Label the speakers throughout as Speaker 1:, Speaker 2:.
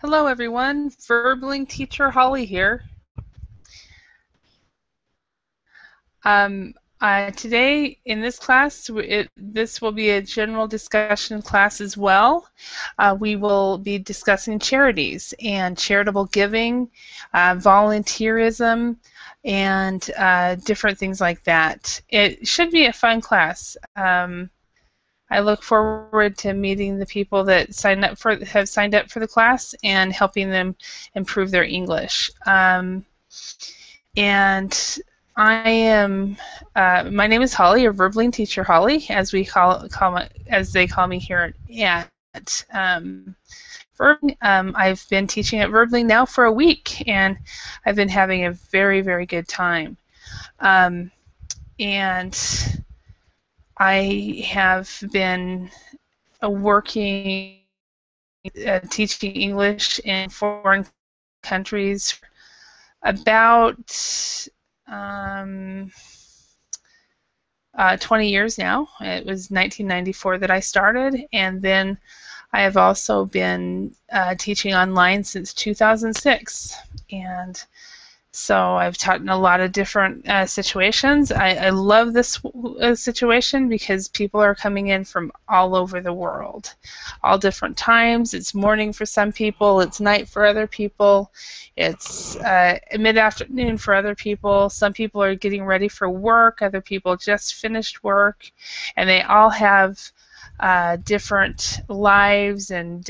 Speaker 1: Hello everyone, Verbling teacher Holly here. Um, Today in this class, this will be a general discussion class as well. We will be discussing charities and charitable giving, volunteerism, and different things like that. It should be a fun class. I look forward to meeting the people that have signed up for the class and helping them improve their English. And I am. My name is Holly, or Verbling Teacher Holly, as as they call me here at Verbling. I've been teaching at Verbling now for a week, and I've been having a very, very good time. And I have been working, teaching English in foreign countries for about 20 years now. It was 1994 that I started, and then I have also been teaching online since 2006. And so I've taught in a lot of different situations. I love this situation because people are coming in from all over the world, all different times. It's morning for some people, it's night for other people, it's mid-afternoon for other people. Some people are getting ready for work, other people just finished work, and they all have different lives and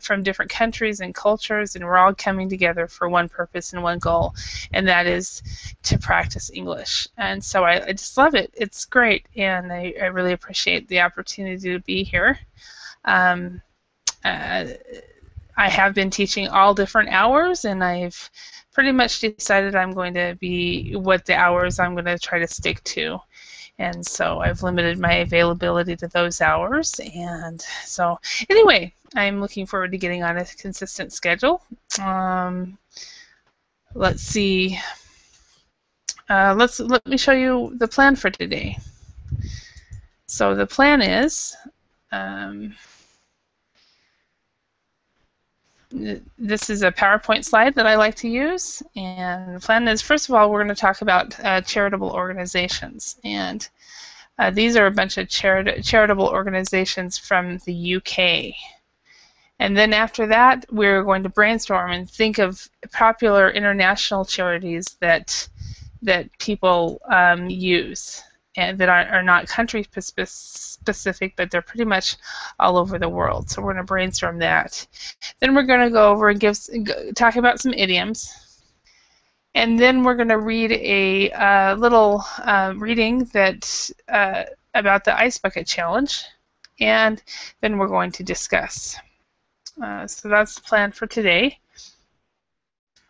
Speaker 1: from different countries and cultures, and we're all coming together for one purpose and one goal, and that is to practice English. And so I just love it. It's great, and I really appreciate the opportunity to be here. I have been teaching all different hours, and I've pretty much decided I'm going to be what the hours I'm going to try to stick to. And so I've limited my availability to those hours. And so anyway, I'm looking forward to getting on a consistent schedule. Let's see. Let me show you the plan for today. So the plan is this is a PowerPoint slide that I like to use, and the plan is, first of all, we're going to talk about charitable organizations, and these are a bunch of charitable organizations from the UK. And then after that, we're going to brainstorm and think of popular international charities that people use, and that are not country specific, but they're pretty much all over the world. So we're going to brainstorm that. Then we're going to go over and talk about some idioms. And then we're going to read a little reading that about the Ice Bucket Challenge. And then we're going to discuss. So that's the plan for today.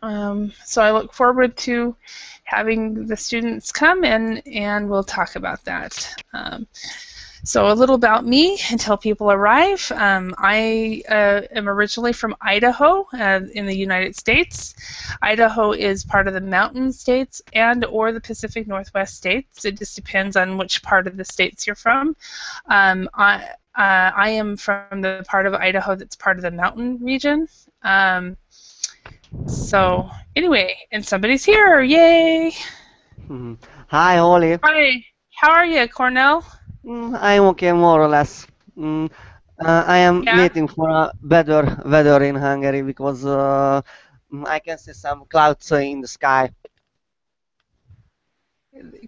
Speaker 1: So I look forward to having the students come and we'll talk about that. So a little about me until people arrive. I am originally from Idaho in the United States. Idaho is part of the mountain states or the Pacific Northwest states. It just depends on which part of the states you're from. I am from the part of Idaho that's part of the mountain region. So anyway, and somebody's here, yay!
Speaker 2: Mhm. Hi, Holly.
Speaker 1: Hi, how are you, Cornell?
Speaker 2: I'm okay, more or less. Mm, I am
Speaker 1: Yeah,
Speaker 2: waiting for a better weather in Hungary because I can see some clouds in the sky.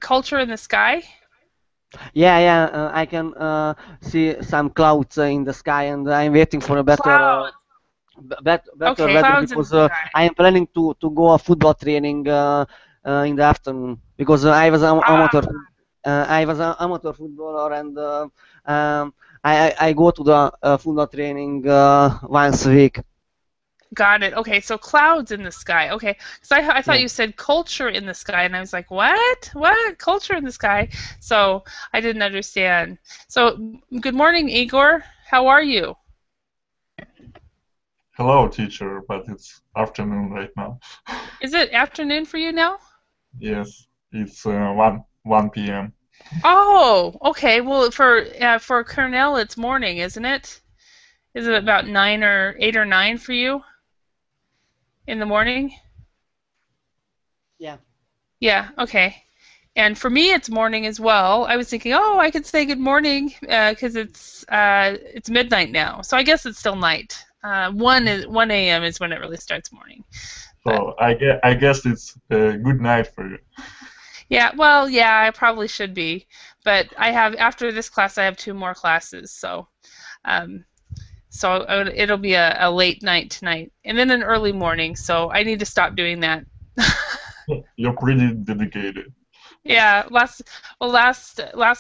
Speaker 1: culture in the sky.
Speaker 2: Yeah, I can see some clouds in the sky, and I'm waiting for a
Speaker 1: Clouds.
Speaker 2: better
Speaker 1: Okay,
Speaker 2: weather
Speaker 1: clouds in the
Speaker 2: because
Speaker 1: sky.
Speaker 2: I am planning to go a football training in the afternoon because
Speaker 1: Ah,
Speaker 2: I was an amateur footballer, and I go to the football training once a week.
Speaker 1: got it. Okay, so clouds in the sky. Okay, so I thought
Speaker 2: Yeah.
Speaker 1: you said culture in the sky, and I was like, what? What? Culture in the sky? So I didn't understand. So good morning, Igor. How are you?
Speaker 3: Hello, teacher, but it's afternoon right now.
Speaker 1: Is it afternoon for you now?
Speaker 3: Yes, it's 1 p.m.
Speaker 1: Oh, okay. Well, for Cornell, it's morning, isn't it? Is it about 8 or 9 for you in the morning?
Speaker 2: Yeah.
Speaker 1: Yeah, okay. And for me, it's morning as well. I was thinking, oh, I could say good morning because it's midnight now. So I guess it's still night. 1 a.m. is when it really starts morning. But
Speaker 3: So I guess it's a good night for you.
Speaker 1: yeah, well, yeah, I probably should be. But I have after this class, I have 2 more classes. Um, it'll be a late night tonight, and then an early morning. So I need to stop doing that.
Speaker 3: You're pretty dedicated.
Speaker 1: Yeah, last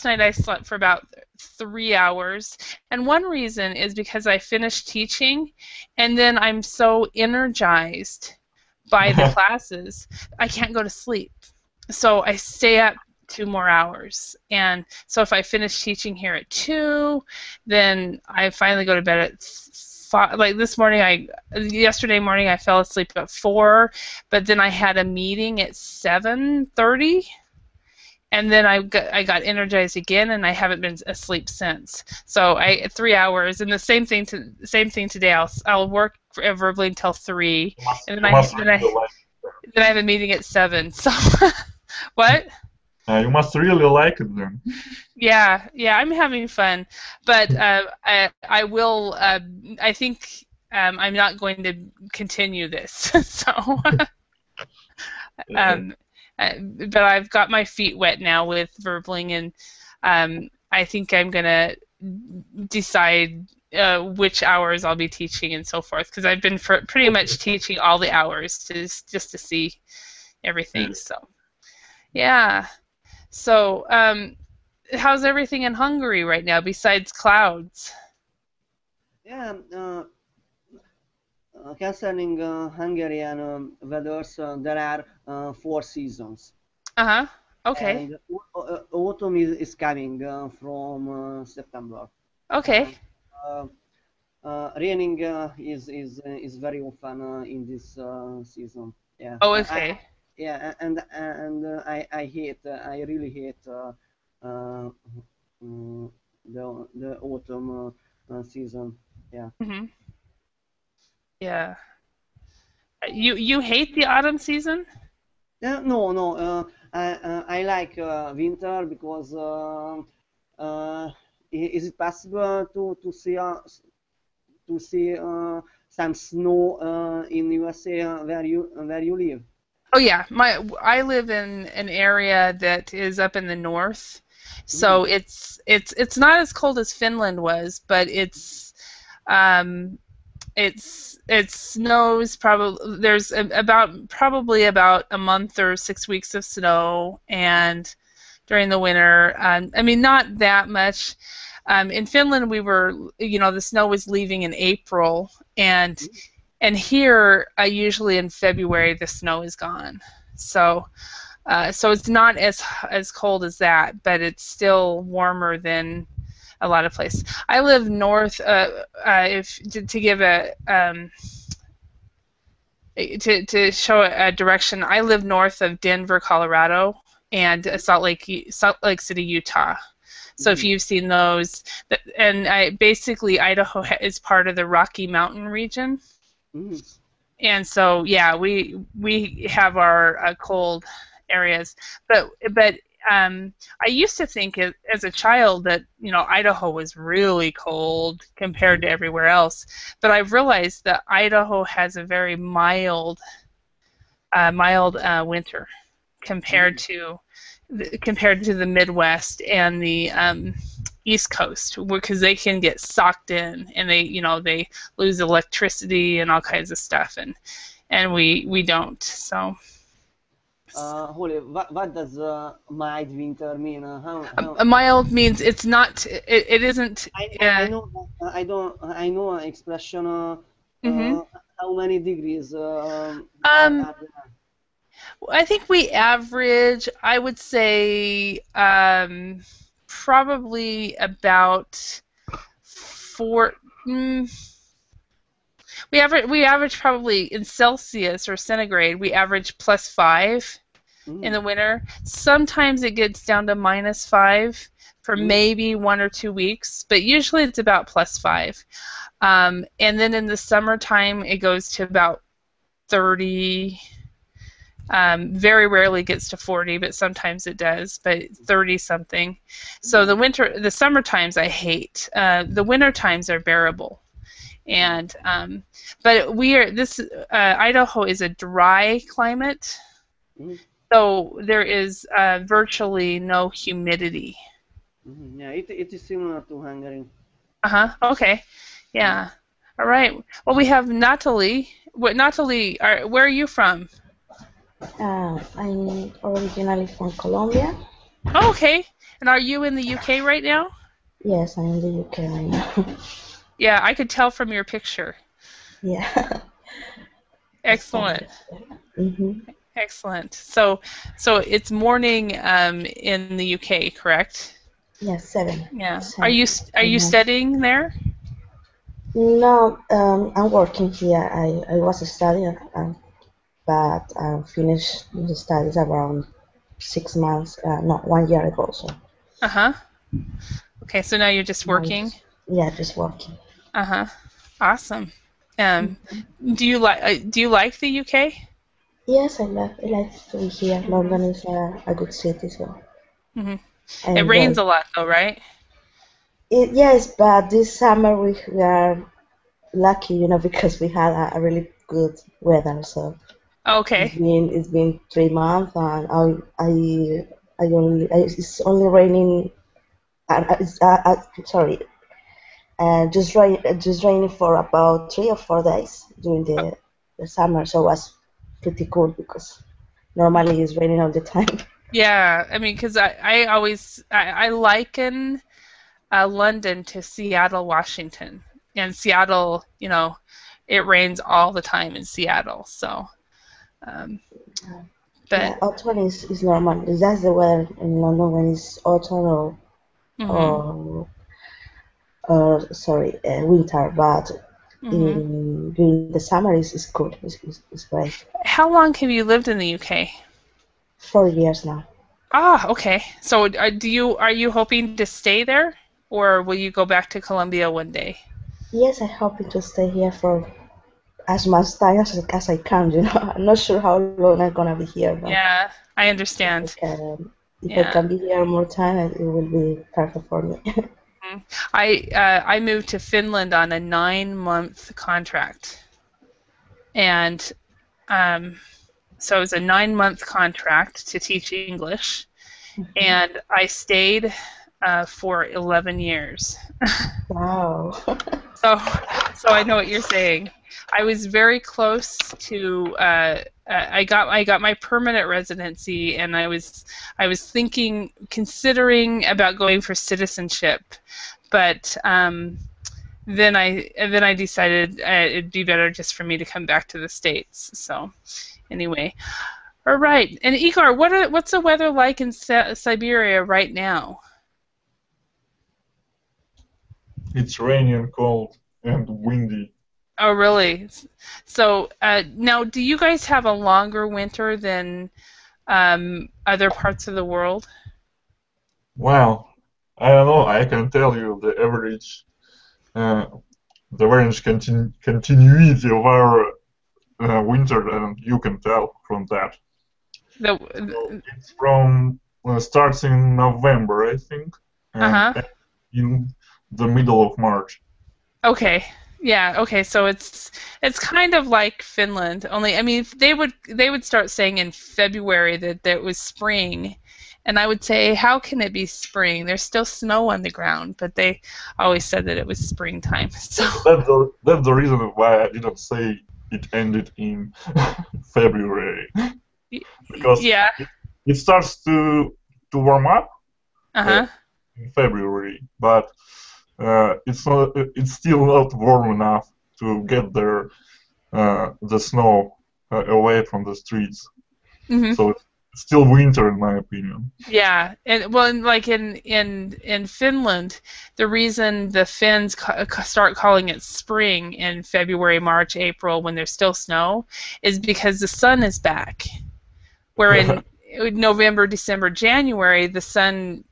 Speaker 1: night I slept for about 3 hours, and one reason is because I finished teaching, and then I'm so energized by the classes, I can't go to sleep. So I stay up 2 more hours, and so if I finish teaching here at 2, then I finally go to bed at 5. Like yesterday morning I fell asleep at 4, but then I had a meeting at 7:30 and then I got energized again, and I haven't been asleep since. So 3 hours, and the same thing today. I'll work verbally until 3,
Speaker 3: You must,
Speaker 1: and then
Speaker 3: you
Speaker 1: I
Speaker 3: must
Speaker 1: then I
Speaker 3: really like
Speaker 1: then I have a meeting at 7. So what?
Speaker 3: you must really like it then.
Speaker 1: Yeah, yeah, I'm having fun, but I will. I think I'm not going to continue this. So
Speaker 3: Yeah.
Speaker 1: Um, but I've got my feet wet now with verbling, and I think I'm gonna decide which hours I'll be teaching and so forth, because I've been pretty much teaching all the hours just to see
Speaker 3: Yeah.
Speaker 1: everything. So yeah. So how's everything in Hungary right now besides clouds?
Speaker 2: Yeah. Concerning Hungarian weather, there are 4 seasons,
Speaker 1: Uh-huh. Okay.
Speaker 2: and autumn is coming from September,
Speaker 1: Okay.
Speaker 2: and uh, raining is very often in this season. Yeah,
Speaker 1: Oh, okay.
Speaker 2: yeah, I really hate uh, the autumn season. Yeah.
Speaker 1: Hmm. Yeah. You hate the autumn season?
Speaker 2: No, no. I like winter because is it possible to see some snow in USA where you live?
Speaker 1: Oh yeah, I live in an area that is up in the north,
Speaker 2: Mm,
Speaker 1: so it's not as cold as Finland was, but um it snows probably probably about a month or 6 weeks of snow, and during the winter, I mean not that much. In Finland, the snow was leaving in April, and
Speaker 2: mm.
Speaker 1: here, usually in February, the snow is gone. So, so it's not as cold as that, but it's still warmer than a lot of places. I live north. If to give a to show a direction, I live north of Denver, Colorado, and Salt Lake City, Utah. So if
Speaker 2: Mm,
Speaker 1: you've seen those, and basically Idaho is part of the Rocky Mountain region.
Speaker 2: mm,
Speaker 1: And so yeah, we have our cold areas, but I used to think as a child that Idaho was really cold compared to everywhere else, but I've realized that Idaho has a very mild winter compared
Speaker 2: mm.
Speaker 1: to the Midwest and the East Coast, because they can get socked in, and they lose electricity and all kinds of stuff, and we don't. So
Speaker 2: Holly, what does mild winter mean? How
Speaker 1: a mild means it's not. It isn't.
Speaker 2: I know I know an expression.
Speaker 1: Mhm.
Speaker 2: How many degrees
Speaker 1: Um,
Speaker 2: are there?
Speaker 1: I think we average. I would say probably about four. Mm, we average probably in Celsius or centigrade. We average +5 in
Speaker 2: Mm,
Speaker 1: the winter. Sometimes it gets down to -5, for maybe 1 or 2 weeks, but usually it's about +5. And then in the summertime, it goes to about 30. Very rarely gets to 40, but sometimes it does, but 30 something. So the summer times I hate. The winter times are bearable. And but Idaho is a dry climate, so there is virtually no humidity.
Speaker 2: Yeah, it is similar to Hungary.
Speaker 1: Okay. Yeah. All right. Well, we have Natalie. Natalie, where are you from?
Speaker 4: I'm originally from Colombia.
Speaker 1: Oh, okay. And are you in the UK right now?
Speaker 4: Yes, I'm in the UK right now.
Speaker 1: Yeah, I could tell from your picture.
Speaker 4: Yeah.
Speaker 1: Excellent.
Speaker 4: Mm-hmm.
Speaker 1: Excellent. So it's morning in the UK, correct?
Speaker 4: Yes, 7.
Speaker 1: Yeah.
Speaker 4: 7.
Speaker 1: Are you studying there?
Speaker 4: No, I'm working here. I was studying, but I finished the studies around 6 months, no, 1 year ago. So.
Speaker 1: Okay, so now you're just working?
Speaker 4: Just working.
Speaker 1: Awesome. Do you like the UK?
Speaker 4: Yes, I like to be here. London is a good city, so I
Speaker 1: It rains
Speaker 4: enjoy.
Speaker 1: a lot though, right?
Speaker 4: Yes, but this summer we are lucky, because we had a really good weather. So
Speaker 1: Okay.
Speaker 4: it's been 3 months, and it's only raining. Sorry, just raining for about 3 or 4 days during the summer. So it was pretty cool because normally it's raining all the time.
Speaker 1: Yeah, I mean, because I liken London to Seattle, Washington, and Seattle, it rains all the time in Seattle. So, but
Speaker 4: Yeah, autumn is normal. That's the weather in London when it's autumn or sorry, winter. But during the summer is good. It's great.
Speaker 1: How long have you lived in the UK?
Speaker 4: 4 years now.
Speaker 1: Ah, okay. So are you hoping to stay there, or will you go back to Colombia one day?
Speaker 4: Yes, I hope to stay here for as much time as I can. I'm not sure how long I'm gonna be here, but
Speaker 1: Yeah, I
Speaker 4: if I
Speaker 1: understand.
Speaker 4: can, if I
Speaker 1: Yeah.
Speaker 4: can be here more time, it will be perfect for me.
Speaker 1: I moved to Finland on a 9-month contract, and so it was a 9-month contract to teach English, and I stayed for 11 years.
Speaker 4: Wow.
Speaker 1: So I know what you're saying. I was very close to. I got my permanent residency, and I was considering about going for citizenship, but then I decided it'd be better just for me to come back to the States. So anyway, all right. And Igor, what's the weather like in Siberia right now?
Speaker 3: It's rainy and cold and windy.
Speaker 1: Oh, really? So now, do you guys have a longer winter than other parts of the world?
Speaker 3: Well, I don't know. I can tell you uh, the average continuity of our winter, and you can tell from that. So it's from starts in November, I think, and in the middle of March.
Speaker 1: Okay. Yeah, okay. So it's kind of like Finland, only I mean they would start saying in February that it was spring, and I would say, how can it be spring? There's still snow on the ground, but they always said that it was springtime. So
Speaker 3: That's the reason why I didn't say it ended in February, because
Speaker 1: yeah.
Speaker 3: it starts to warm up
Speaker 1: Uh-huh.
Speaker 3: in February, but it's still not warm enough to get the snow away from the streets. So it's still winter, in my opinion.
Speaker 1: Yeah, and well, like in Finland, the reason the Finns start calling it spring in February, March, April when there's still snow is because the sun is back. Where in November, December, January, the sun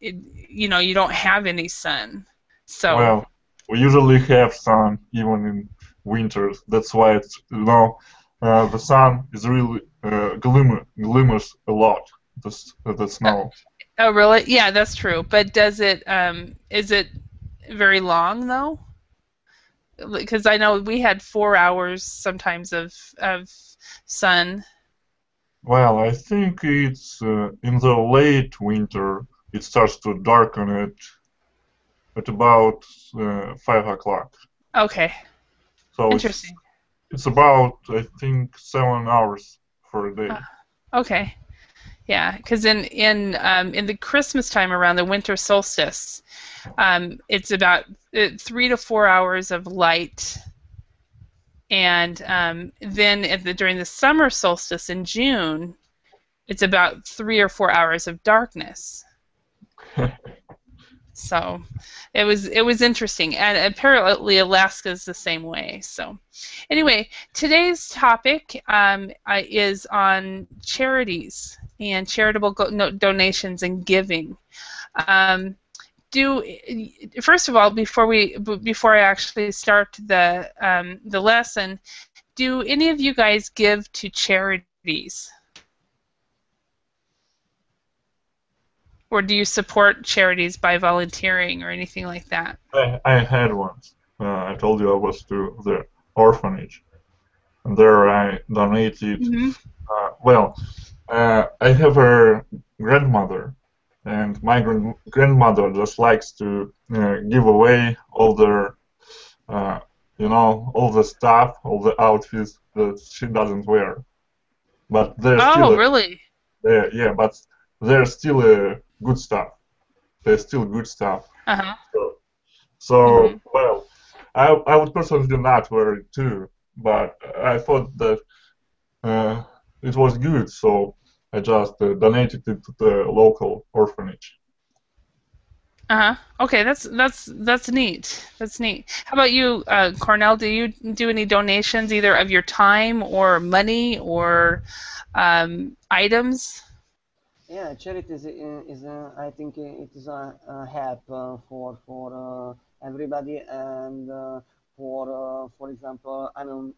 Speaker 1: you don't have any sun. So
Speaker 3: Well, we usually have sun even in winters. That's why the sun is really glimmers a lot. The snow.
Speaker 1: oh really? Yeah, that's true. But is it very long though? Because I know we had 4 hours sometimes of sun.
Speaker 3: Well, I think it's in the late winter. It starts to darken at about 5 o'clock.
Speaker 1: Okay,
Speaker 3: So
Speaker 1: interesting.
Speaker 3: it's about, I think, 7 hours for a day.
Speaker 1: Okay. Yeah, because in the Christmas time around the winter solstice, it's about 3 to 4 hours of light, and then during the summer solstice in June, it's about 3 or 4 hours of darkness. So it was interesting, and apparently Alaska is the same way. So anyway, today's topic is on charities and charitable donations and giving. Um, do First of all, before I actually start the lesson, do any of you guys give to charities, or do you support charities by volunteering or anything like that?
Speaker 3: I had once. I told you I was to the orphanage, and there I donated.
Speaker 1: Mm-hmm.
Speaker 3: Well, I have a grandmother, and my grandmother just likes to give away all their, all the stuff, all the outfits that she doesn't wear. But there's
Speaker 1: Oh,
Speaker 3: still
Speaker 1: really?
Speaker 3: yeah, but there's still good stuff. There's still good stuff.
Speaker 1: Uh-huh.
Speaker 3: So,
Speaker 1: Mm-hmm.
Speaker 3: well, I would personally not wear it too, but I thought that uh, it was good, so I just donated it to the local orphanage.
Speaker 1: Uh-huh. Okay, that's neat. That's neat. How about you, Cornell? Do you do any donations, either of your time or money or items?
Speaker 2: Yeah, Charities is I think it is a help for everybody, and for example an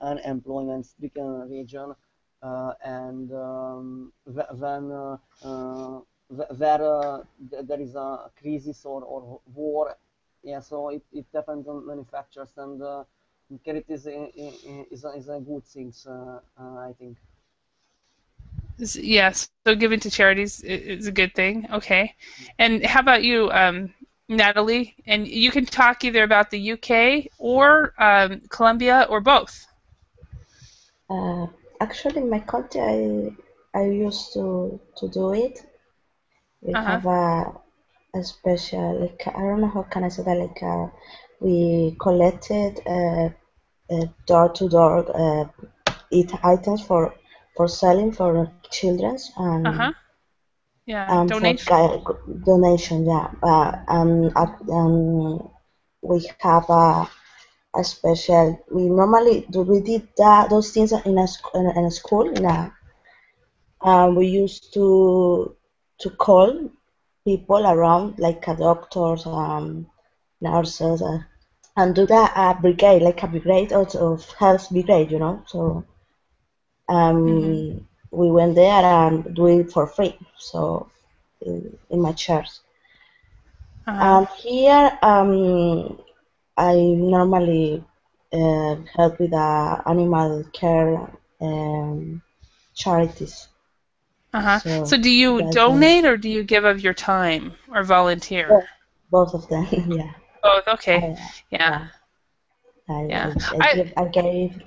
Speaker 2: unemployment stricken region, and when where there is a crisis or war. Yeah, so it depends on manufacturers, and Charities is a good thing, I think.
Speaker 1: Yes, so giving to charities is a good thing. Okay. And how about you, Natalie? And you can talk either about the UK or Colombia or both.
Speaker 4: Uh, Actually, in my country, I used to do it. We
Speaker 1: Uh-huh.
Speaker 4: have a special, like, I don't know how can I say that, like, we collected door to door eat items for selling for childrens
Speaker 1: Uh-huh. Yeah,
Speaker 4: and for
Speaker 1: donation.
Speaker 4: donation. Yeah, we have a special. We normally do. We did those things in a school. We used to call people around, like doctors, nurses, and do that brigade, like a brigade of health brigade, So
Speaker 1: Mm-hmm.
Speaker 4: we went there and do it for free. So in my church.
Speaker 1: Uh-huh.
Speaker 4: And here, I normally help with animal care charities.
Speaker 1: Uh-huh.
Speaker 4: So
Speaker 1: So do you
Speaker 4: that's the
Speaker 1: donate or do you give of your time or volunteer?
Speaker 4: both, both of them. Yeah,
Speaker 1: Both. Okay.
Speaker 4: I,
Speaker 1: Yeah.
Speaker 4: yeah. I,
Speaker 1: Yeah.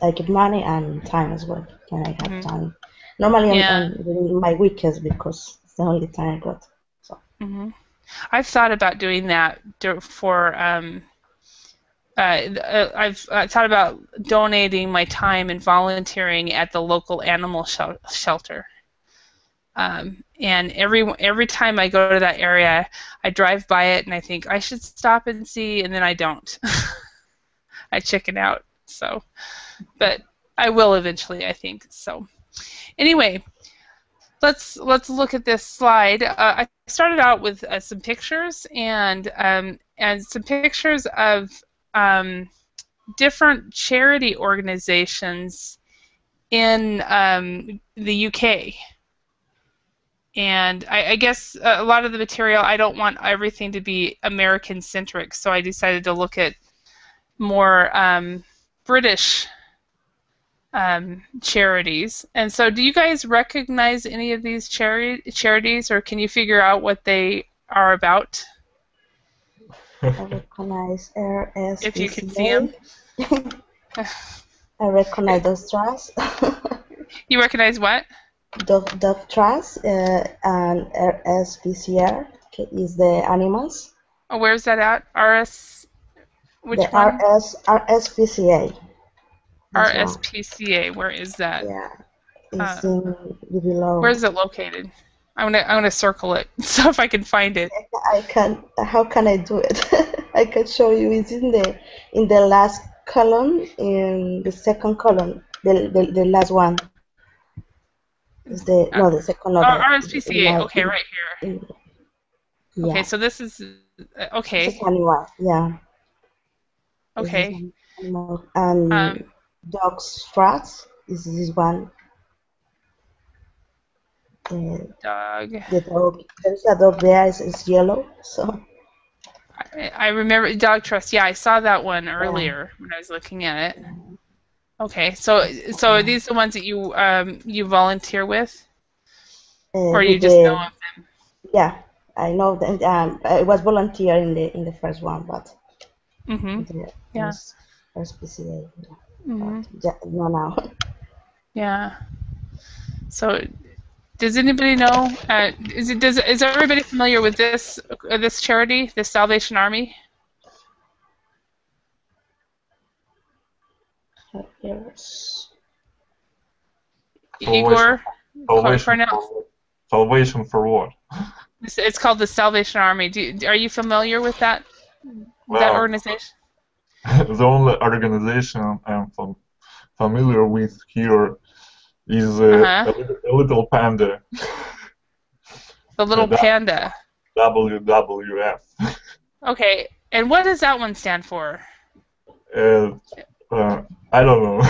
Speaker 4: I give money and time as well when I have
Speaker 1: Mhm.
Speaker 4: time. Normally
Speaker 1: Yeah.
Speaker 4: on during my weekends because it's the only time I got. So
Speaker 1: Hmm. I've thought about doing that for I've thought about donating my time and volunteering at the local animal shelter. And every time I go to that area, I drive by it and I think I should stop and see, and then I don't. I chicken out. But I will eventually, I think. So anyway, let's look at this slide. I started out with some pictures and some pictures of different charity organizations in the UK. And I guess a lot of the material, I don't want everything to be American centric, so I decided to look at more British charities. And so, do you guys recognize any of these charities, or can you figure out what they are about?
Speaker 4: I recognize
Speaker 1: If you can see them.
Speaker 4: RSPCA. I recognize those trusts.
Speaker 1: You recognize what?
Speaker 4: Dog Trust and RSPCR is the animals.
Speaker 1: Oh, where's that at? Which
Speaker 4: The
Speaker 1: one?
Speaker 4: RSPCA. This one.
Speaker 1: RSPCA. Where is that?
Speaker 4: Yeah, it's in below.
Speaker 1: Where is it located? I'm gonna circle it so if I can find it.
Speaker 4: I can. How can I do it? I can show you. It's in the last column, in the second column, the last one. Is the second
Speaker 1: Oh,
Speaker 4: other.
Speaker 1: RSPCA. Okay, right here.
Speaker 4: Yeah.
Speaker 1: Okay, so this is okay.
Speaker 4: It's animal. Yeah.
Speaker 1: Okay.
Speaker 4: Animal. And dogs trust is this one.
Speaker 1: Dog.
Speaker 4: The dog. There's a dog there. It's yellow. So.
Speaker 1: I remember Dog Trust. Yeah, I saw that one earlier when I was looking at it. Okay, so are these the ones that you volunteer with, or you just know of them?
Speaker 4: Yeah, I know them. I was volunteer in the first one, but
Speaker 1: yeah,
Speaker 4: first PCA. Yeah, no, now.
Speaker 1: Yeah. So, does anybody know? Is everybody familiar with this charity, the Salvation Army?
Speaker 4: Yes.
Speaker 1: Igor, Cornell.
Speaker 3: Salvation for what?
Speaker 1: It's called the Salvation Army. Are you familiar with that organization?
Speaker 3: The only organization I'm familiar with here is a little panda.
Speaker 1: The little panda.
Speaker 3: WWF.
Speaker 1: Okay, and what does that one stand for?
Speaker 3: I don't know.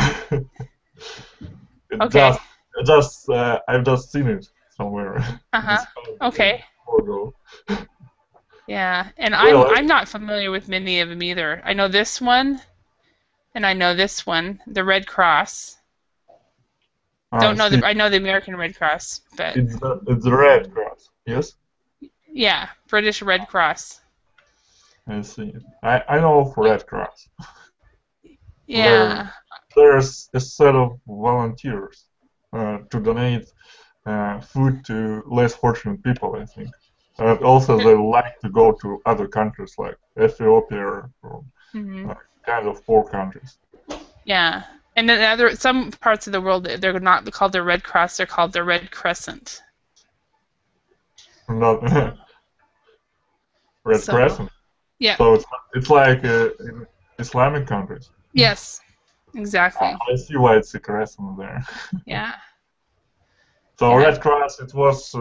Speaker 1: Okay.
Speaker 3: I've just seen it somewhere.
Speaker 1: Okay. Yeah, and I'm not familiar with many of them either. I know this one, and I know this one, the Red Cross. I know the American Red Cross, but
Speaker 3: it's the Red Cross. Yes.
Speaker 1: Yeah, British Red Cross.
Speaker 3: I see. I know of Red Cross.
Speaker 1: Yeah.
Speaker 3: There's a set of volunteers to donate food to less fortunate people, I think. Also, they like to go to other countries like Ethiopia or kind of poor countries.
Speaker 1: Yeah. And then some parts of the world, they're not called the Red Cross, they're called the Red Crescent.
Speaker 3: Not Red Crescent?
Speaker 1: Yeah.
Speaker 3: So it's like in Islamic countries?
Speaker 1: Yes, exactly.
Speaker 3: I see why it's a crescent there.
Speaker 1: Yeah.
Speaker 3: So Red Cross, it was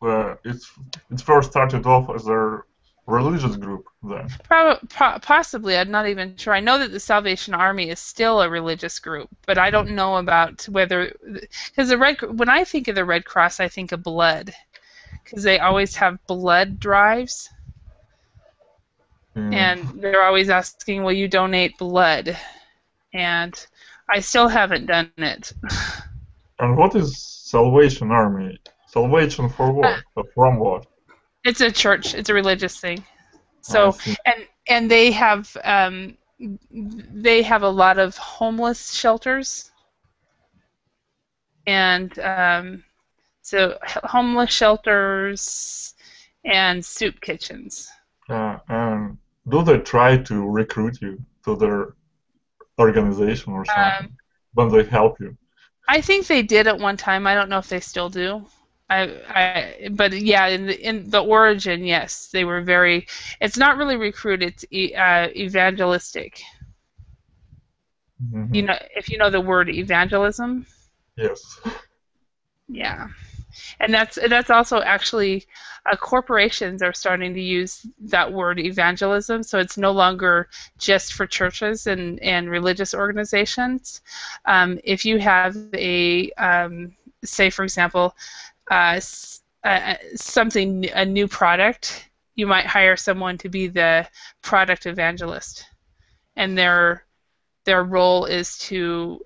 Speaker 3: it first started off as a religious group then.
Speaker 1: Possibly, I'm not even sure. I know that the Salvation Army is still a religious group, but I don't know about whether, because when I think of the Red Cross, I think of blood, because they always have blood drives, and they're always asking, "Will you donate blood?" And I still haven't done it.
Speaker 3: And what is Salvation Army? Salvation for what? From what?
Speaker 1: It's a church. It's a religious thing. So and they have a lot of homeless shelters, and so homeless shelters and soup kitchens.
Speaker 3: And do they try to recruit you to their organization or something when they help you?
Speaker 1: I think they did at one time. I don't know if they still do. But yeah, in the origin, yes, they were very. It's not really recruit; it's evangelistic.
Speaker 3: Mm-hmm.
Speaker 1: You know, if you know the word evangelism.
Speaker 3: Yes.
Speaker 1: Yeah. And that's also actually corporations are starting to use that word evangelism. So it's no longer just for churches and religious organizations. If you have say for example, a new product, you might hire someone to be the product evangelist, and their role is to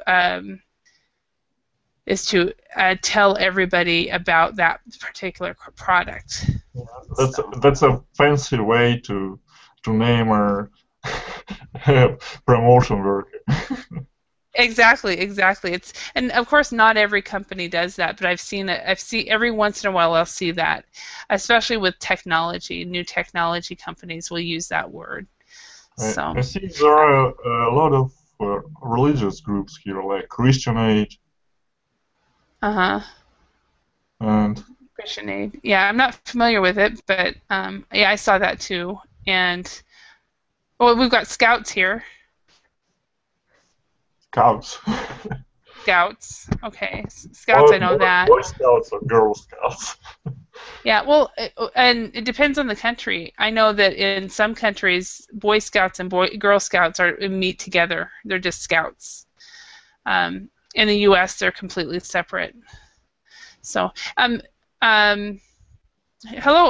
Speaker 1: tell everybody about that particular product.
Speaker 3: That's a fancy way to name our promotion work.
Speaker 1: Exactly. And of course not every company does that, but I've seen it. Every once in a while I'll see that, especially with technology. New technology companies will use that word. So
Speaker 3: I see there are a lot of religious groups here, like Christian Aid and
Speaker 1: Christian Aid. Yeah, I'm not familiar with it, but yeah, I saw that too. And well, we've got Scouts here.
Speaker 3: Scouts.
Speaker 1: Scouts. Okay, Scouts. I know that.
Speaker 3: Boy Scouts or Girl Scouts.
Speaker 1: Yeah, well, and it depends on the country. I know that in some countries, Boy Scouts and Girl Scouts meet together. They're just Scouts. In the U.S., they're completely separate. So, hello,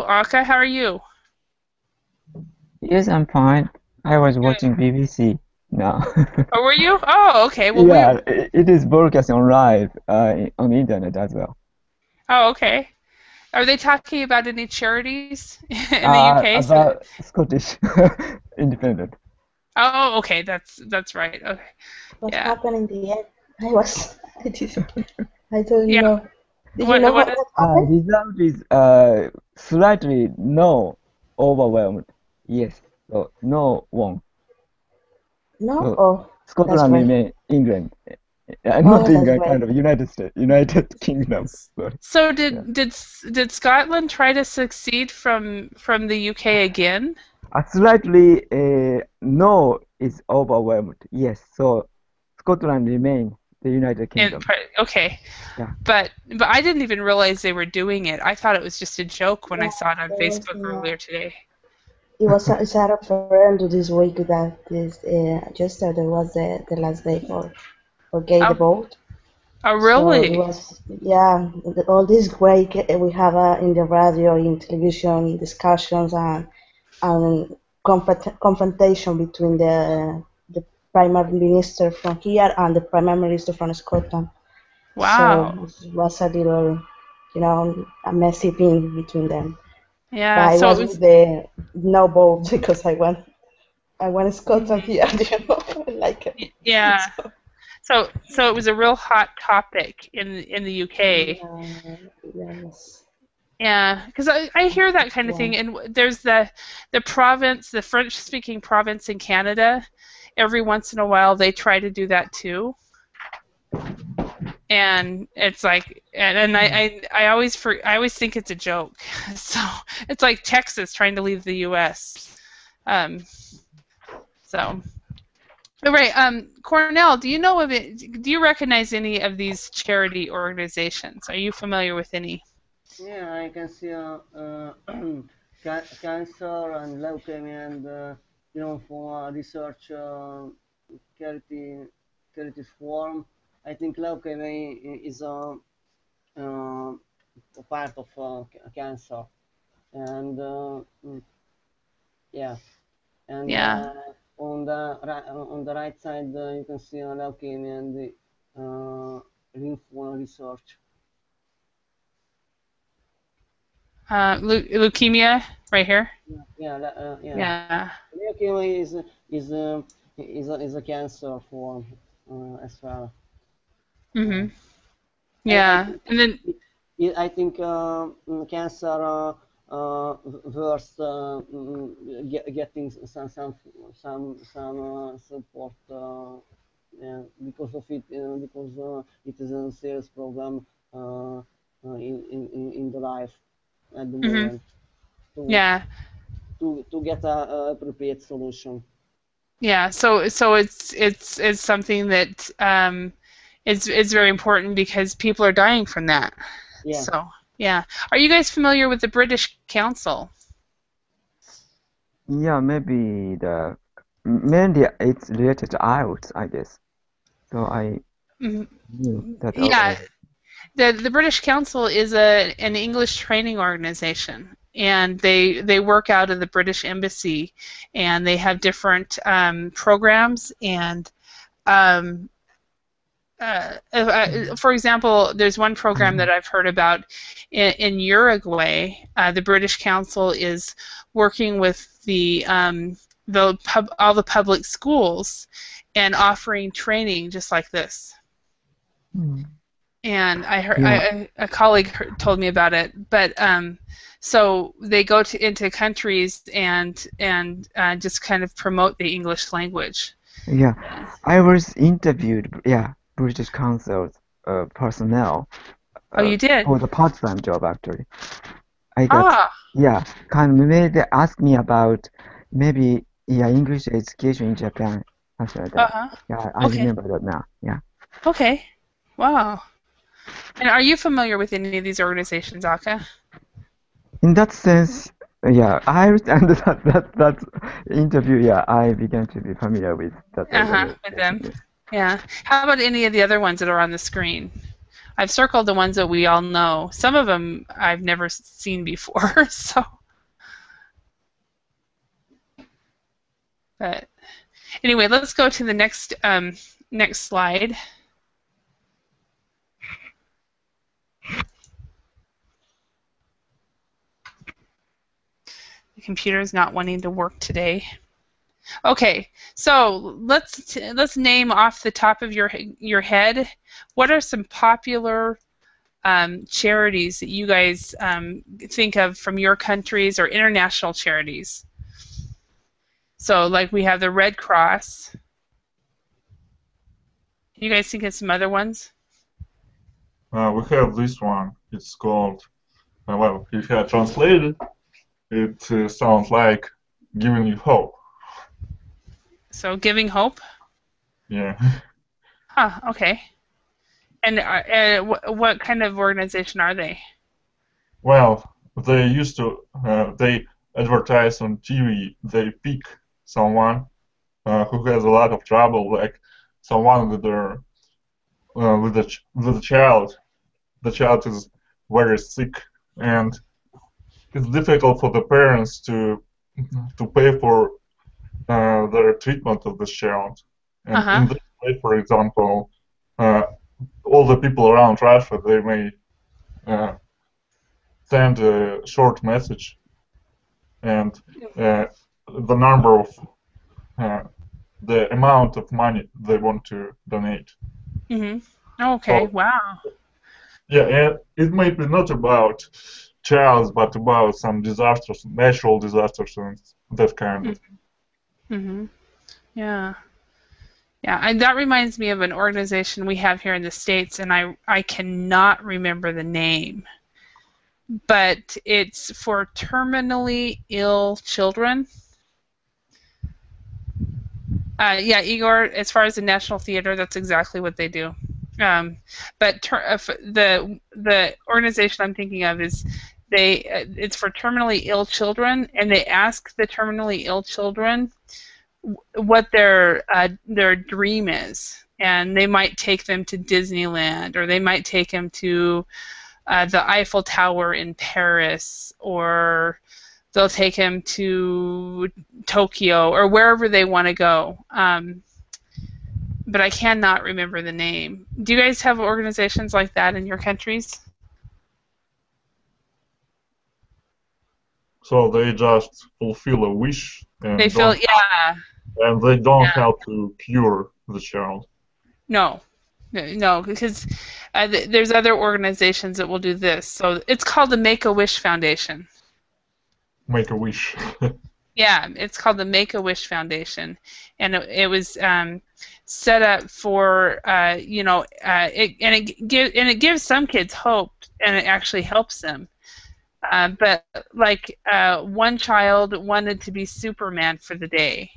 Speaker 1: Aka. How are you?
Speaker 5: Yes, I'm fine. I was watching BBC now.
Speaker 1: Oh, were you? Oh, okay. Well,
Speaker 5: Yeah, it is broadcast on live on the internet as well.
Speaker 1: Oh, okay. Are they talking about any charities in the UK?
Speaker 5: About Scottish independent.
Speaker 1: Oh, okay. That's right. Okay.
Speaker 4: What
Speaker 1: Yeah.
Speaker 4: happened in the end? I don't
Speaker 1: Yeah.
Speaker 4: know. Did you know what happened?
Speaker 5: Result is slightly no, overwhelmed. Yes, so no won.
Speaker 4: No?
Speaker 5: So
Speaker 4: Oh, that's
Speaker 5: Scotland
Speaker 4: great.
Speaker 5: remain England.
Speaker 4: Oh,
Speaker 5: Not
Speaker 4: that's
Speaker 5: England,
Speaker 4: great.
Speaker 5: kind of United Kingdom. Sorry.
Speaker 1: So
Speaker 5: Yeah.
Speaker 1: did Scotland try to succeed from the UK again?
Speaker 5: Slightly no is overwhelmed. Yes, so Scotland remain the United Kingdom.
Speaker 1: Okay.
Speaker 5: Yeah.
Speaker 1: But I didn't even realize they were doing it. I thought it was just a joke when I saw it on
Speaker 4: There was,
Speaker 1: Facebook earlier today.
Speaker 4: It was a referendum this week that this yesterday was the last day for gay the vote.
Speaker 1: Oh,
Speaker 4: So it
Speaker 1: really?
Speaker 4: was all this week we have in the radio, in television discussions and confrontation between the prime minister from here and the prime minister from Scotland.
Speaker 1: Wow.
Speaker 4: So it was a little, a messy thing between them.
Speaker 1: Yeah.
Speaker 4: But I
Speaker 1: So
Speaker 4: was
Speaker 1: it
Speaker 4: with
Speaker 1: was.
Speaker 4: the no vote because I want Scotland here, I like it.
Speaker 1: Yeah. So it was a real hot topic in the UK.
Speaker 4: Yes.
Speaker 1: Yeah, because I hear that kind of
Speaker 4: Yeah.
Speaker 1: thing, and there's the province, the French-speaking province in Canada. Every once in a while, they try to do that too, and it's like, and I always think it's a joke. So it's like Texas trying to leave the U.S. So. All right, Cornell, do you know of it? Do you recognize any of these charity organizations? Are you familiar with any?
Speaker 2: Yeah, I can see cancer and leukemia and for research charity charities form. I think leukemia is a part of cancer, and yeah, and
Speaker 1: Yeah.
Speaker 2: on the right side you can see leukemia and the lymphoma research.
Speaker 1: Leukemia, right here.
Speaker 2: Yeah.
Speaker 1: Yeah.
Speaker 2: Leukemia is is a cancer form as well.
Speaker 1: Mhm.
Speaker 2: I
Speaker 1: Yeah,
Speaker 2: think
Speaker 1: and then
Speaker 2: I think cancer worth getting some support because of it because it is a serious problem in the life at the
Speaker 1: mhm.
Speaker 2: moment to
Speaker 1: Yeah.
Speaker 2: to get a appropriate solution.
Speaker 1: Yeah. So it's something that it's very important because people are dying from that.
Speaker 2: Yeah.
Speaker 1: So Yeah. Are you guys familiar with the British Council?
Speaker 5: Yeah, maybe mainly it's related to IELTS, I guess. So I
Speaker 1: Mhm.
Speaker 5: knew that
Speaker 1: Yeah,
Speaker 5: already.
Speaker 1: the British Council is an English training organization, and they work out of the British Embassy, and they have different programs and um, for example, there's one program that I've heard about in Uruguay. The British Council is working with all the public schools and offering training just like this.
Speaker 5: Mm.
Speaker 1: And I heard
Speaker 5: Yeah,
Speaker 1: a colleague told me about it. But so they go into countries and just kind of promote the English language.
Speaker 5: yeah. I was interviewed, yeah, British Council personnel
Speaker 1: Oh, you did?
Speaker 5: for the part-time job actually. I got,
Speaker 1: Ah,
Speaker 5: yeah, kind of maybe they asked me about maybe yeah English education in Japan, something like that.
Speaker 1: uh-huh.
Speaker 5: Yeah, I
Speaker 1: Okay.
Speaker 5: remember that now. Yeah.
Speaker 1: Okay. Wow. And are you familiar with any of these organizations, Aka?
Speaker 5: In that sense, yeah, I understand that interview. Yeah, I began to be familiar with that
Speaker 1: Uh-huh, with
Speaker 5: organization.
Speaker 1: them.
Speaker 5: Yes.
Speaker 1: Yeah. How about any of the other ones that are on the screen? I've circled the ones that we all know. Some of them I've never seen before, so but anyway, let's go to the next slide. The computer is not wanting to work today. Okay, so let's name off the top of your head. What are some popular charities that you guys think of from your countries or international charities? So, like we have the Red Cross. You guys think of some other ones?
Speaker 3: We have this one. It's called, well, if I translate it, it sounds like giving you hope.
Speaker 1: So, Giving Hope.
Speaker 3: Yeah.
Speaker 1: Huh. Okay. And what kind of organization are they?
Speaker 3: Well, they used to, they advertise on TV. They pick someone who has a lot of trouble, like someone with their with a child. The child is very sick, and it's difficult for the parents to pay for their treatment of this child. And
Speaker 1: Uh-huh.
Speaker 3: in this way, for example, uh, all the people around Russia, they may uh, send a short message, and the number of uh, the amount of money they want to donate.
Speaker 1: Mhm. Okay.
Speaker 3: So
Speaker 1: Wow.
Speaker 3: yeah, and it may be not about childs, but about some disasters, natural disasters, and that kind of.
Speaker 1: Mhm. Yeah. Yeah. And that reminds me of an organization we have here in the States, and I cannot remember the name, but it's for terminally ill children. Yeah, Igor, as far as the National Theater, that's exactly what they do. But the organization I'm thinking of is it's for terminally ill children, and they ask the terminally ill children what their dream is, and they might take them to Disneyland, or they might take them to the Eiffel Tower in Paris, or they'll take him to Tokyo or wherever they want to go. But I cannot remember the name. Do you guys have organizations like that in your countries?
Speaker 3: So they just fulfill a wish
Speaker 1: They
Speaker 3: and
Speaker 1: feel,
Speaker 3: don't
Speaker 1: yeah,
Speaker 3: and they don't
Speaker 1: yeah,
Speaker 3: help to cure the child.
Speaker 1: no, no, because there's other organizations that will do this. So it's called the Make-A-Wish Foundation.
Speaker 3: Make a wish.
Speaker 1: Yeah, it's called the Make-A-Wish Foundation, and it was set up for it gives some kids hope, and it actually helps them. But like one child wanted to be Superman for the day,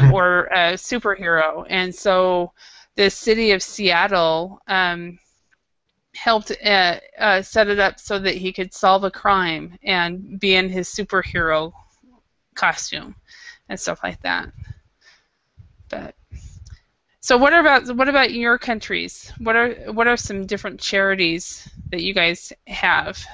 Speaker 1: or a superhero, and so the city of Seattle helped set it up so that he could solve a crime and be in his superhero costume and stuff like that. But so what about your countries? What are some different charities that you guys have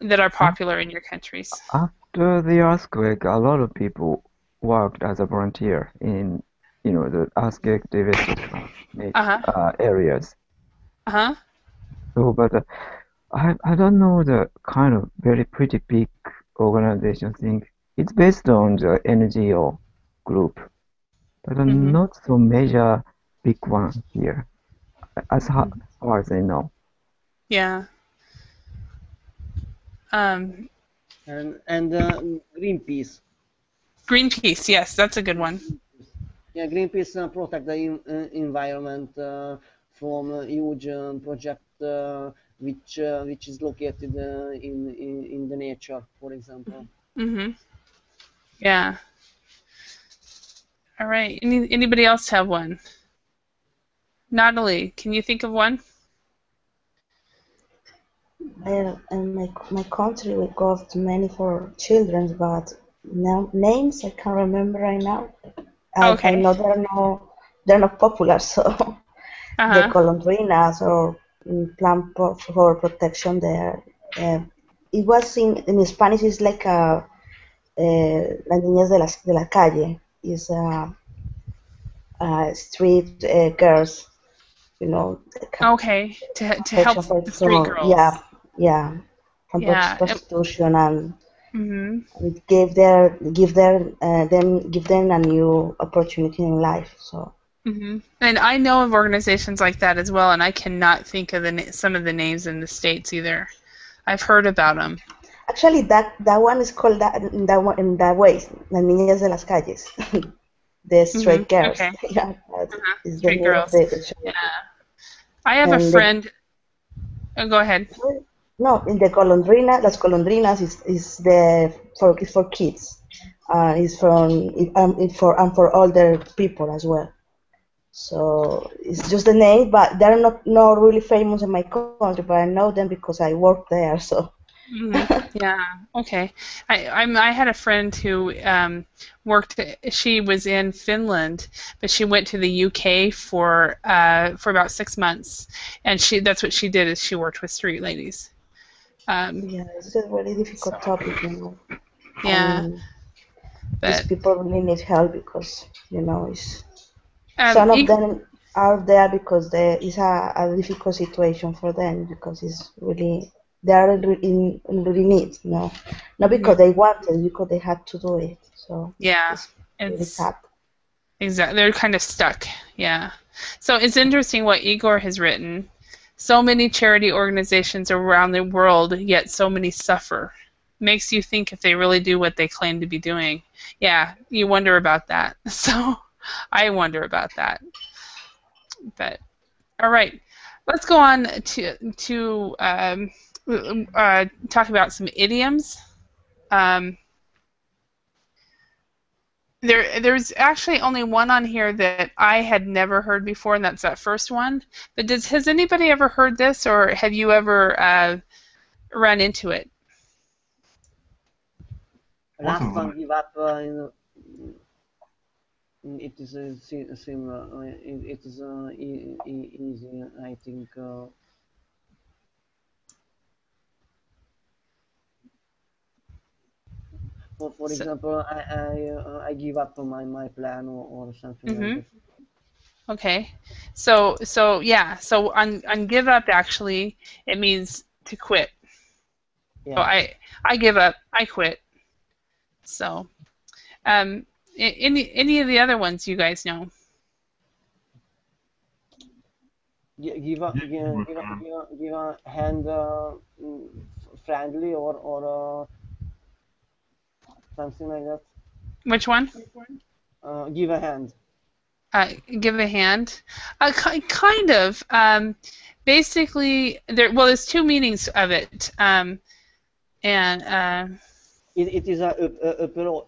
Speaker 1: that are
Speaker 5: Af-
Speaker 1: popular in your countries?
Speaker 5: After the earthquake, a lot of people worked as a volunteer in, the earthquake devastated
Speaker 1: Uh-huh.
Speaker 5: areas.
Speaker 1: Uh-huh.
Speaker 5: So, but I don't know the kind of very pretty big organization thing. It's based on the NGO group, but
Speaker 1: Mhm.
Speaker 5: not so major big one here, as far as I know.
Speaker 1: Yeah. Um,
Speaker 2: And Greenpeace.
Speaker 1: Greenpeace, yes, that's a good one.
Speaker 2: Yeah, Greenpeace protect the environment from a huge project which is located in the nature, for example.
Speaker 1: Mhm. Yeah. All right. Anybody else have one? Natalie, can you think of one?
Speaker 4: In my country, we got many for children, but names I can't remember right now. I
Speaker 1: Okay.
Speaker 4: know they're not popular, so the
Speaker 1: Uh-huh.
Speaker 4: golondrinas or plant for protection there. Uh, it was in Spanish. It's like las niñas de la calle. Is street girls.
Speaker 1: Okay. To help
Speaker 4: Protection
Speaker 1: the street
Speaker 4: from
Speaker 1: girls.
Speaker 4: yeah from
Speaker 1: Yeah.
Speaker 4: prostitution and
Speaker 1: Mhm.
Speaker 4: give them a new opportunity in life. So
Speaker 1: Mhm. And I know of organizations like that as well, and I cannot think of some of the names in the states either. I've heard about them.
Speaker 4: actually, that one is called in that way, las niñas de las calles, the
Speaker 1: Mhm.
Speaker 4: straight girls.
Speaker 1: Okay.
Speaker 4: Yeah, that
Speaker 1: Uh-huh.
Speaker 4: is the
Speaker 1: Street
Speaker 4: name of
Speaker 1: girls.
Speaker 4: the
Speaker 1: Yeah.
Speaker 4: charity.
Speaker 1: I have a
Speaker 4: And the
Speaker 1: friend. Oh, go ahead.
Speaker 4: no, in the las golondrinas is for kids. Is for older people as well. So it's just the name, but they're not really famous in my country. But I know them because I work there. So
Speaker 1: Hmm. Yeah. Okay. I had a friend who worked. She was in Finland, but she went to the UK for about 6 months, and that's what she did is she worked with street ladies. Um,
Speaker 4: yeah, it's a very
Speaker 1: so
Speaker 4: difficult topic.
Speaker 1: yeah,
Speaker 4: And these
Speaker 1: but
Speaker 4: people really need help because it's
Speaker 1: um,
Speaker 4: some of
Speaker 1: e-
Speaker 4: them are there because it's a difficult situation for them because it's really they are in really need. Not because
Speaker 1: mhm,
Speaker 4: they want it, because they had to do it. So
Speaker 1: yeah,
Speaker 4: it's really
Speaker 1: it's
Speaker 4: sad.
Speaker 1: exactly they're kind of stuck. Yeah. So it's interesting what Igor has written. So many charity organizations around the world, yet so many suffer. Makes you think if they really do what they claim to be doing. Yeah, you wonder about that. So I wonder about that. But all right, let's go on to talk about some idioms. Um, there's actually only one on here that I had never heard before, and that's that first one. But has anybody ever heard this, or have you ever run into it?
Speaker 3: What
Speaker 2: Last
Speaker 3: is
Speaker 2: one
Speaker 3: that?
Speaker 2: give up. It is similar. It is easy, I think. For
Speaker 1: So,
Speaker 2: example, I give up on my plan or something like
Speaker 1: mhm.
Speaker 2: that.
Speaker 1: Okay. So yeah. So on give up actually it means to quit. So
Speaker 2: Yeah.
Speaker 1: I give up. I quit. So um, any of the other ones you guys know?
Speaker 2: Give a
Speaker 3: Give
Speaker 2: give,
Speaker 3: a
Speaker 2: give a
Speaker 3: hand.
Speaker 2: give a give a hand friendly or something like that.
Speaker 1: Which one?
Speaker 2: Give a hand.
Speaker 1: Give a hand. Kind of. Basically, there's two meanings of it. And
Speaker 2: It is a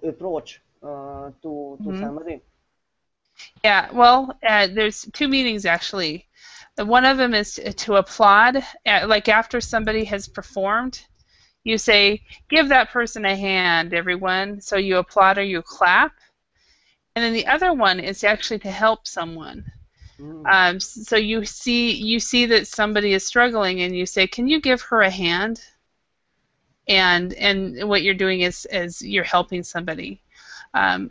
Speaker 2: approach to
Speaker 1: mhm.
Speaker 2: somebody.
Speaker 1: Yeah. Well, there's two meanings actually. One of them is to applaud, like after somebody has performed. You say, give that person a hand, everyone. So you applaud or you clap. And then the other one is actually to help someone. So you see that somebody is struggling, and you say, can you give her a hand? And what you're doing is you're helping somebody. When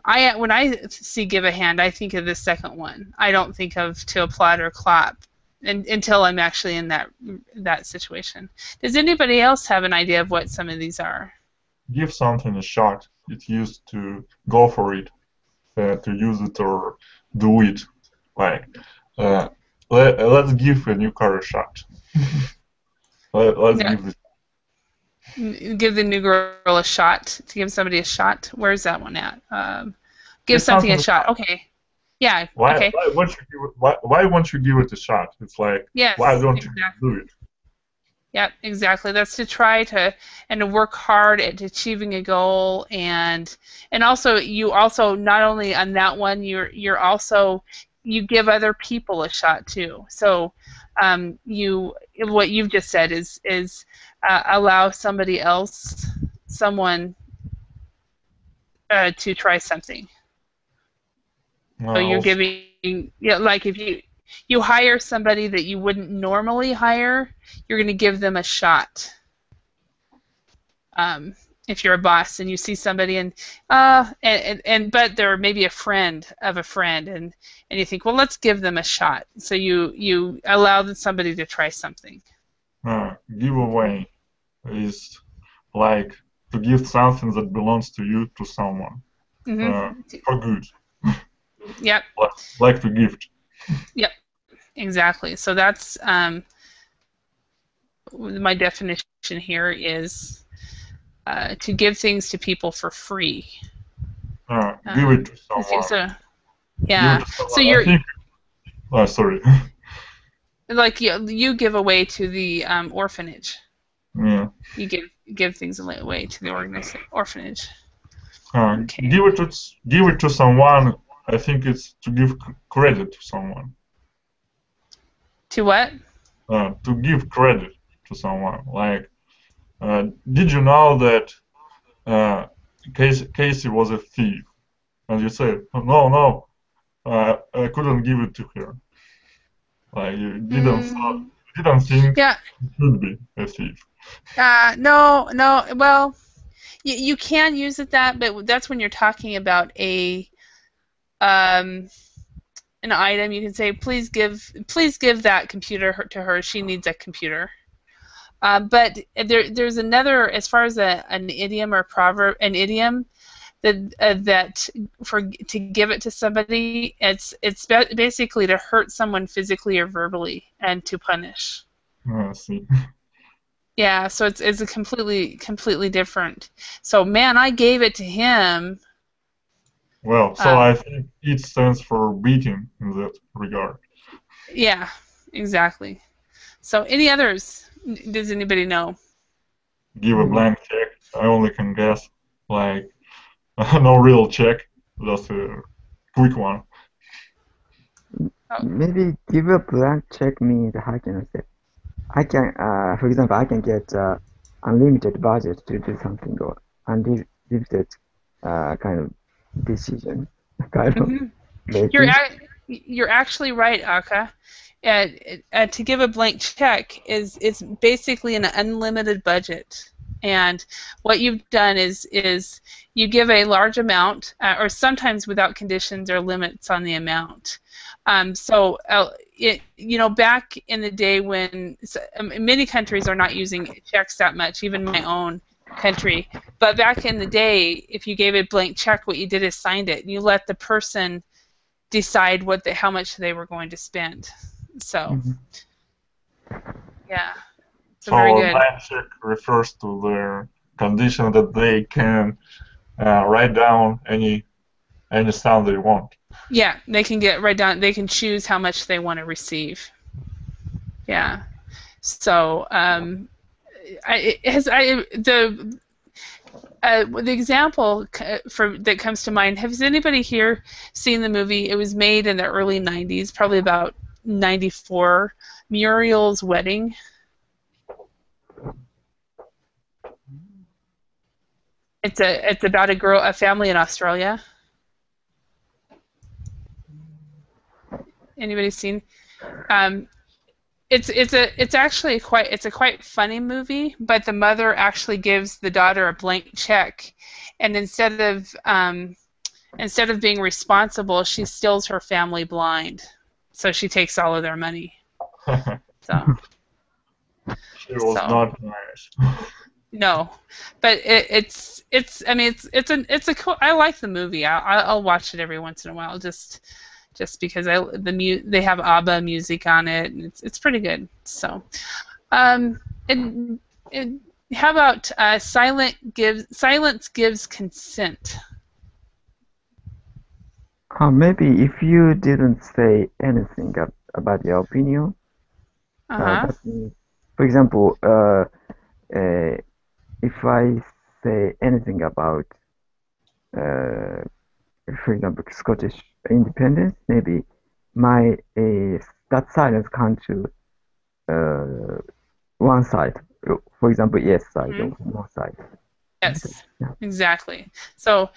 Speaker 1: I see give a hand, I think of the second one. I don't think of to applaud or clap until I'm actually in that situation. Does anybody else have an idea of what some of these are?
Speaker 3: Give something a shot. It's used to go for it, to use it or do it. Like, let's give a new car a shot. Let's give it.
Speaker 1: Give the new girl a shot. To give somebody a shot. Where's that one at? Give something a shot. Okay. Yeah. Okay.
Speaker 3: Why won't you give it a shot? It's like,
Speaker 1: yes,
Speaker 3: why don't you do it?
Speaker 1: Yep, exactly. That's to try to work hard at achieving a goal, and also you also not only on that one you're also you give other people a shot too. So what you've just said is allow someone to try something. So you're giving, like if you hire somebody that you wouldn't normally hire, you're going to give them a shot. If you're a boss and you see somebody but they're maybe a friend of a friend, and you think, well, let's give them a shot. So you allow somebody to try something.
Speaker 3: Giveaway is like to give something that belongs to you to someone for good.
Speaker 1: Yep.
Speaker 3: Like to gift.
Speaker 1: Yep. Exactly. So that's my definition here is to give things to people for free.
Speaker 3: Give it to someone.
Speaker 1: So, yeah. So you're.
Speaker 3: Sorry.
Speaker 1: Like you give away to the orphanage.
Speaker 3: Yeah.
Speaker 1: You give things away to the orphanage.
Speaker 3: Okay. Give it to someone. I think it's to give credit to someone.
Speaker 1: To what?
Speaker 3: To give credit to someone. Like, did you know that Casey was a thief? And you said, no, I couldn't give it to her. Like, you didn't think it should be a thief.
Speaker 1: No. Well, you can use it but that's when you're talking about an item. You can say, please give that computer to her. She needs a computer. But there's another, as far as an idiom or proverb, an idiom that to give it to somebody, it's basically to hurt someone physically or verbally and to punish.
Speaker 3: I see.
Speaker 1: Yeah, so it's a completely different. So, man, I gave it to him.
Speaker 3: Well, so I think it stands for beating in that regard.
Speaker 1: Yeah, exactly. So, any others? Does anybody know?
Speaker 3: Give a blank check. I only can guess. Like, no real check, just a quick one.
Speaker 5: Maybe give a blank check means how can I say? I can, for example, I can get unlimited budget to do something or unlimited kind of decision. Kind of
Speaker 1: You're actually right, Aka. To give a blank check is basically an unlimited budget. And what you've done is you give a large amount, or sometimes without conditions or limits on the amount. Back in the day when many countries are not using checks that much, even my own country. But back in the day, if you gave a blank check, what you did is signed it, and you let the person decide how much they were going to spend. So, yeah.
Speaker 3: So a blank check refers to their condition that they can write down any sum they want.
Speaker 1: Yeah, they can write down. They can choose how much they want to receive. Yeah. So the example that comes to mind. Has anybody here seen the movie? It was made in the early '90s, probably about 1994, Muriel's Wedding. It's about a family in Australia. Anybody seen? It's actually a quite funny movie, but the mother actually gives the daughter a blank check, and instead of being responsible, she steals her family blind, so she takes all of their money. So
Speaker 3: She was
Speaker 1: so
Speaker 3: not nice.
Speaker 1: no, but it's I mean it's a cool. I like the movie. I'll watch it every once in a while just because they have ABBA music on it, and it's pretty good. So, and, and how about silence gives consent?
Speaker 5: Maybe if you didn't say anything about your opinion,
Speaker 1: Uh-huh.
Speaker 5: that means, for example, if I say anything about, uh, for example, Scottish independence, maybe my that silence comes to one side. For example, yes side
Speaker 1: Mhm.
Speaker 5: or no side.
Speaker 1: Yes,
Speaker 5: Yeah.
Speaker 1: exactly. So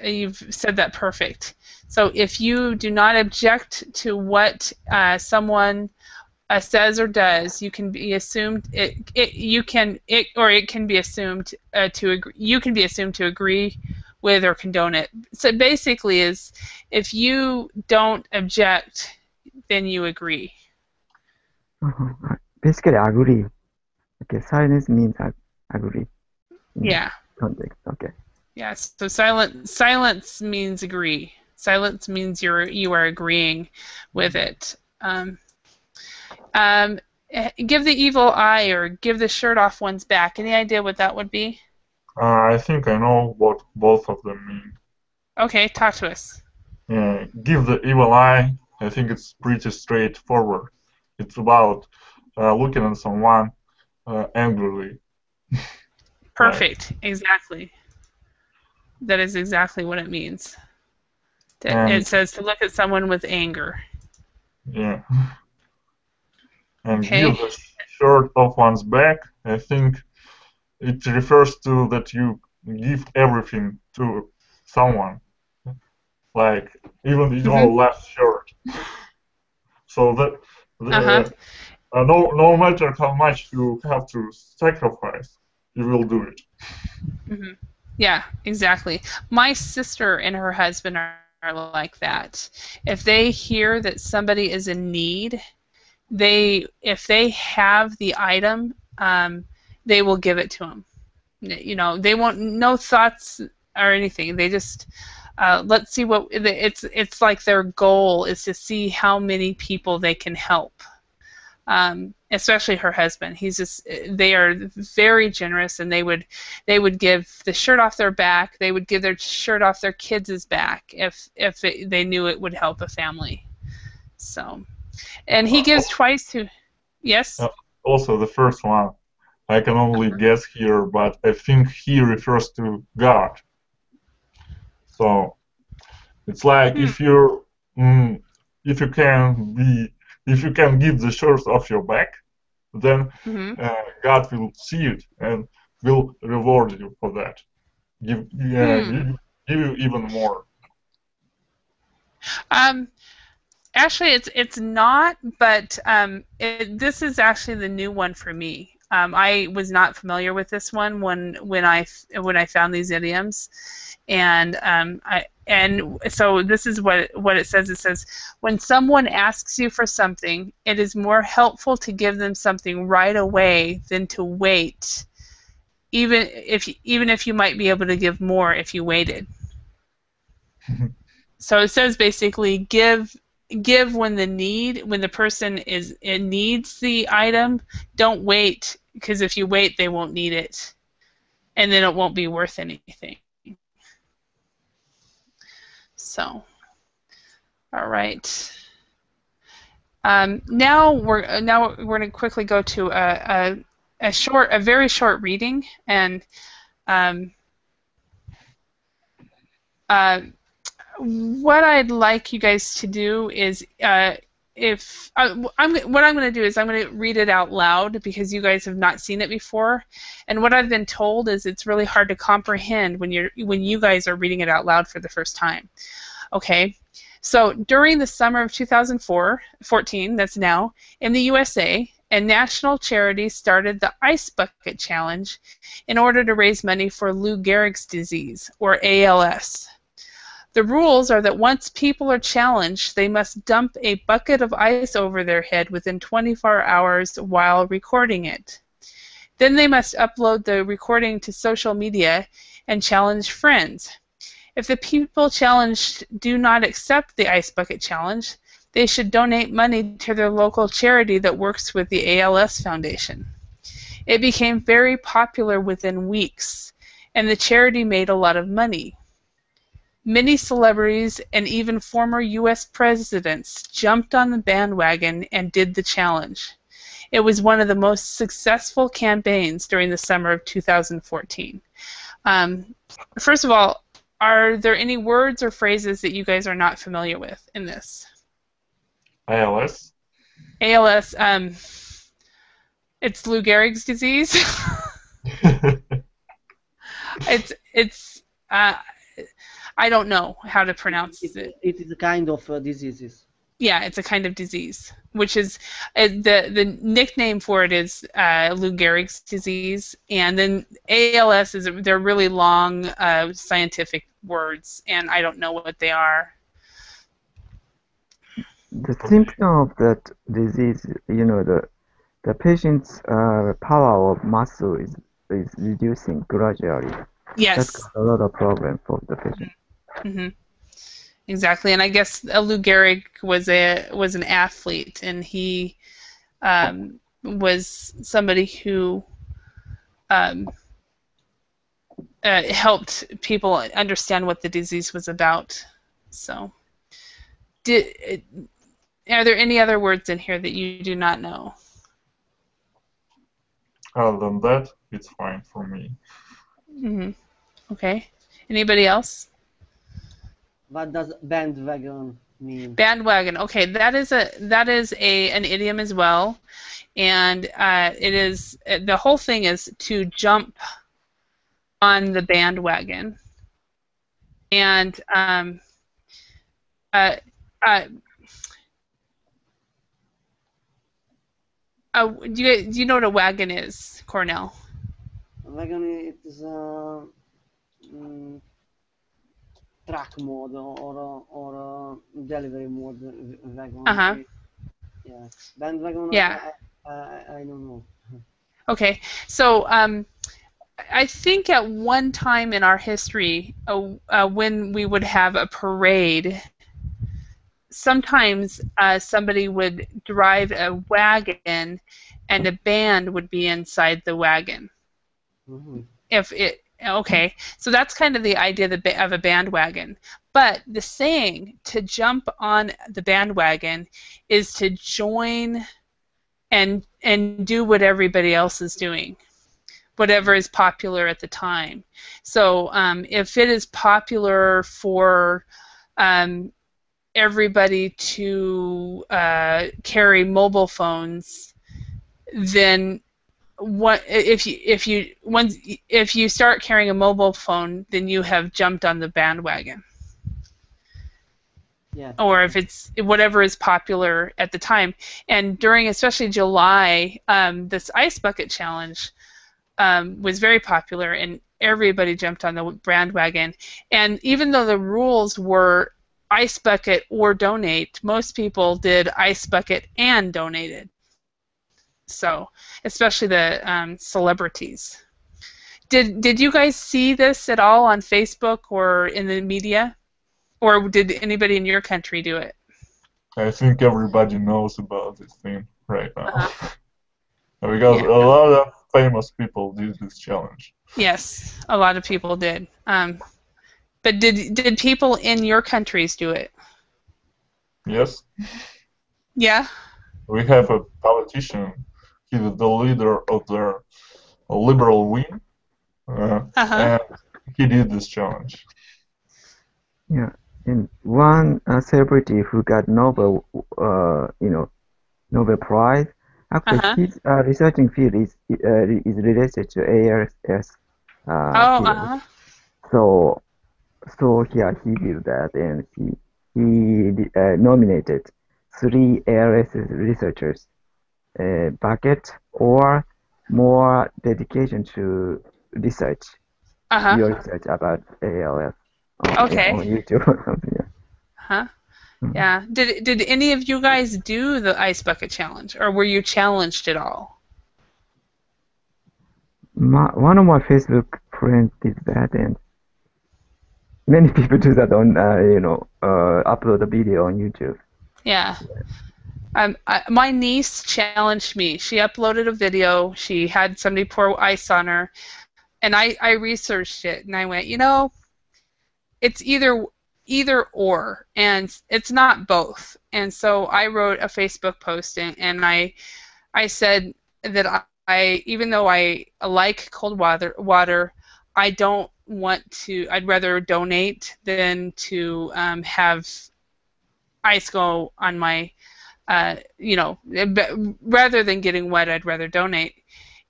Speaker 1: you've said that perfect. So if you do not object to what someone says or does, you can be assumed it can be assumed to agree. You can be assumed to agree with or condone it. So basically, is if you don't object, then you agree.
Speaker 5: Basically, agree. Okay, silence means agree in that
Speaker 1: Yeah.
Speaker 5: context. Okay.
Speaker 1: Yeah, so silence means agree. Silence means you are agreeing with it. Um, give the evil eye or give the shirt off one's back. Any idea what that would be?
Speaker 3: I think I know what both of them mean.
Speaker 1: Okay, talk to us.
Speaker 3: Give the evil eye. I think it's pretty straightforward. It's about looking at someone angrily. Like,
Speaker 1: Perfect. Exactly. That is exactly what it means. It
Speaker 3: and
Speaker 1: says to look at someone with anger.
Speaker 3: yeah, and give
Speaker 1: Okay.
Speaker 3: the shirt off one's back. I think it refers to that you give everything to someone, like even your
Speaker 1: Mhm.
Speaker 3: left shirt. So that
Speaker 1: Uh-huh.
Speaker 3: no matter how much you have to sacrifice, you will do it.
Speaker 1: Mhm. Yeah, exactly. My sister and her husband are like that. If they hear that somebody is in need, if they have the item, they will give it to them. They won't no thoughts or anything. They just let's see what it's like. Their goal is to see how many people they can help. Especially her husband. They are very generous, and they would give the shirt off their back. They would give their shirt off their kids' back if they knew it would help a family. So, and he gives twice to. Yes.
Speaker 3: Uh, Also, the first one, I can only guess here, but I think he refers to God. So it's like
Speaker 1: Hmm.
Speaker 3: mm, if you can be, if you can give the shirt off your back, then
Speaker 1: Hmm.
Speaker 3: God will see it and will reward you for that.
Speaker 1: Hmm.
Speaker 3: Give you even more.
Speaker 1: Um, Actually, it's not, but this is actually the new one for me. I was not familiar with this one when I found these idioms, and so this is what it says. It says when someone asks you for something, it is more helpful to give them something right away than to wait, even if you might be able to give more if you waited. So it says basically give when the person needs the item. Don't wait, because if you wait they won't need it, and then it won't be worth anything. So, all right. Now we're going to quickly go to a very short reading, and um, uh, what I'd like you guys to do is, if what I'm going to do is I'm going to read it out loud because you guys have not seen it before, and what I've been told is it's really hard to comprehend when you guys are reading it out loud for the first time. Okay, so during the summer of 2014, that's now, in the USA, a national charity started the Ice Bucket Challenge in order to raise money for Lou Gehrig's disease, or ALS. The rules are that once people are challenged, they must dump a bucket of ice over their head within 24 hours while recording it. Then they must upload the recording to social media and challenge friends. If the people challenged do not accept the Ice Bucket Challenge, they should donate money to their local charity that works with the ALS Foundation. It became very popular within weeks, and the charity made a lot of money. Many celebrities and even former U.S. presidents jumped on the bandwagon and did the challenge. It was one of the most successful campaigns during the summer of 2014. First of all, are there any words or phrases that you guys are not familiar with in this?
Speaker 3: ALS?
Speaker 1: ALS, it's Lou Gehrig's disease. it's I don't know how to pronounce it.
Speaker 2: It is a kind of diseases.
Speaker 1: Yeah, it's a kind of disease, which is the nickname for it is Lou Gehrig's disease, and then ALS is they're really long scientific words, and I don't know what they are.
Speaker 5: The symptom of that disease, the patient's power of muscle is reducing gradually.
Speaker 1: Yes.
Speaker 5: That's a lot of problem for the patient.
Speaker 1: Mm-hmm. Exactly, and I guess Lou Gehrig was an athlete, and he was somebody who helped people understand what the disease was about. So, are there any other words in here that you do not know?
Speaker 3: Other than that, it's fine for me.
Speaker 1: Mm-hmm. Okay. Anybody else?
Speaker 2: What does bandwagon mean?
Speaker 1: Bandwagon. Okay, that is an idiom as well, and it is the whole thing is to jump on the bandwagon, and do you know what a wagon is, Cornell?
Speaker 2: Wagon, it is truck mode or delivery mode wagon.
Speaker 1: Uh-huh.
Speaker 2: Yeah. Bandwagon.
Speaker 1: Yeah.
Speaker 2: I don't know.
Speaker 1: Okay, so I think at one time in our history, when we would have a parade, sometimes somebody would drive a wagon, and a band would be inside the wagon.
Speaker 2: Mm-hmm.
Speaker 1: Okay, so that's kind of the idea of a bandwagon. But the saying to jump on the bandwagon is to join and do what everybody else is doing, whatever is popular at the time. So if it is popular for everybody to carry mobile phones, then what if you start carrying a mobile phone, then you have jumped on the bandwagon.
Speaker 2: Yeah.
Speaker 1: Or if it's whatever is popular at the time. And during especially July, this Ice Bucket Challenge was very popular, and everybody jumped on the bandwagon. And even though the rules were Ice Bucket or donate, most people did Ice Bucket and donated. So, especially the celebrities. Did you guys see this at all on Facebook or in the media? Or did anybody in your country do it?
Speaker 3: I think everybody knows about this thing right now.
Speaker 1: Uh-huh.
Speaker 3: Because
Speaker 1: Yeah.
Speaker 3: a lot of famous people did this challenge.
Speaker 1: Yes, a lot of people did. But did people in your countries do it?
Speaker 3: Yes.
Speaker 1: Yeah.
Speaker 3: We have a politician. He's the leader of the liberal wing,
Speaker 1: Uh-huh.
Speaker 3: and he did this challenge.
Speaker 5: Yeah, And one celebrity who got Nobel, Nobel Prize. Actually,
Speaker 1: Uh-huh.
Speaker 5: his researching field is related to ALS
Speaker 1: Oh,
Speaker 5: field.
Speaker 1: uh-huh.
Speaker 5: So yeah, he did that, and he nominated 3 ALS researchers, bucket or more dedication to research,
Speaker 1: Uh-huh.
Speaker 5: your research about ALS on
Speaker 1: Okay.
Speaker 5: YouTube or something. Yeah.
Speaker 1: Huh?
Speaker 5: Mhm.
Speaker 1: Yeah. Did any of you guys do the ice bucket challenge, or were you challenged at all?
Speaker 5: One of my Facebook friends did that, and many people do that on upload a video on YouTube.
Speaker 1: Yeah. My niece challenged me. She uploaded a video. She had somebody pour ice on her, and I researched it, and I went, it's either or, and it's not both. And so I wrote a Facebook post, and I said that even though I like cold water, I don't want to. I'd rather donate than to have ice go on my, rather than getting wet, I'd rather donate.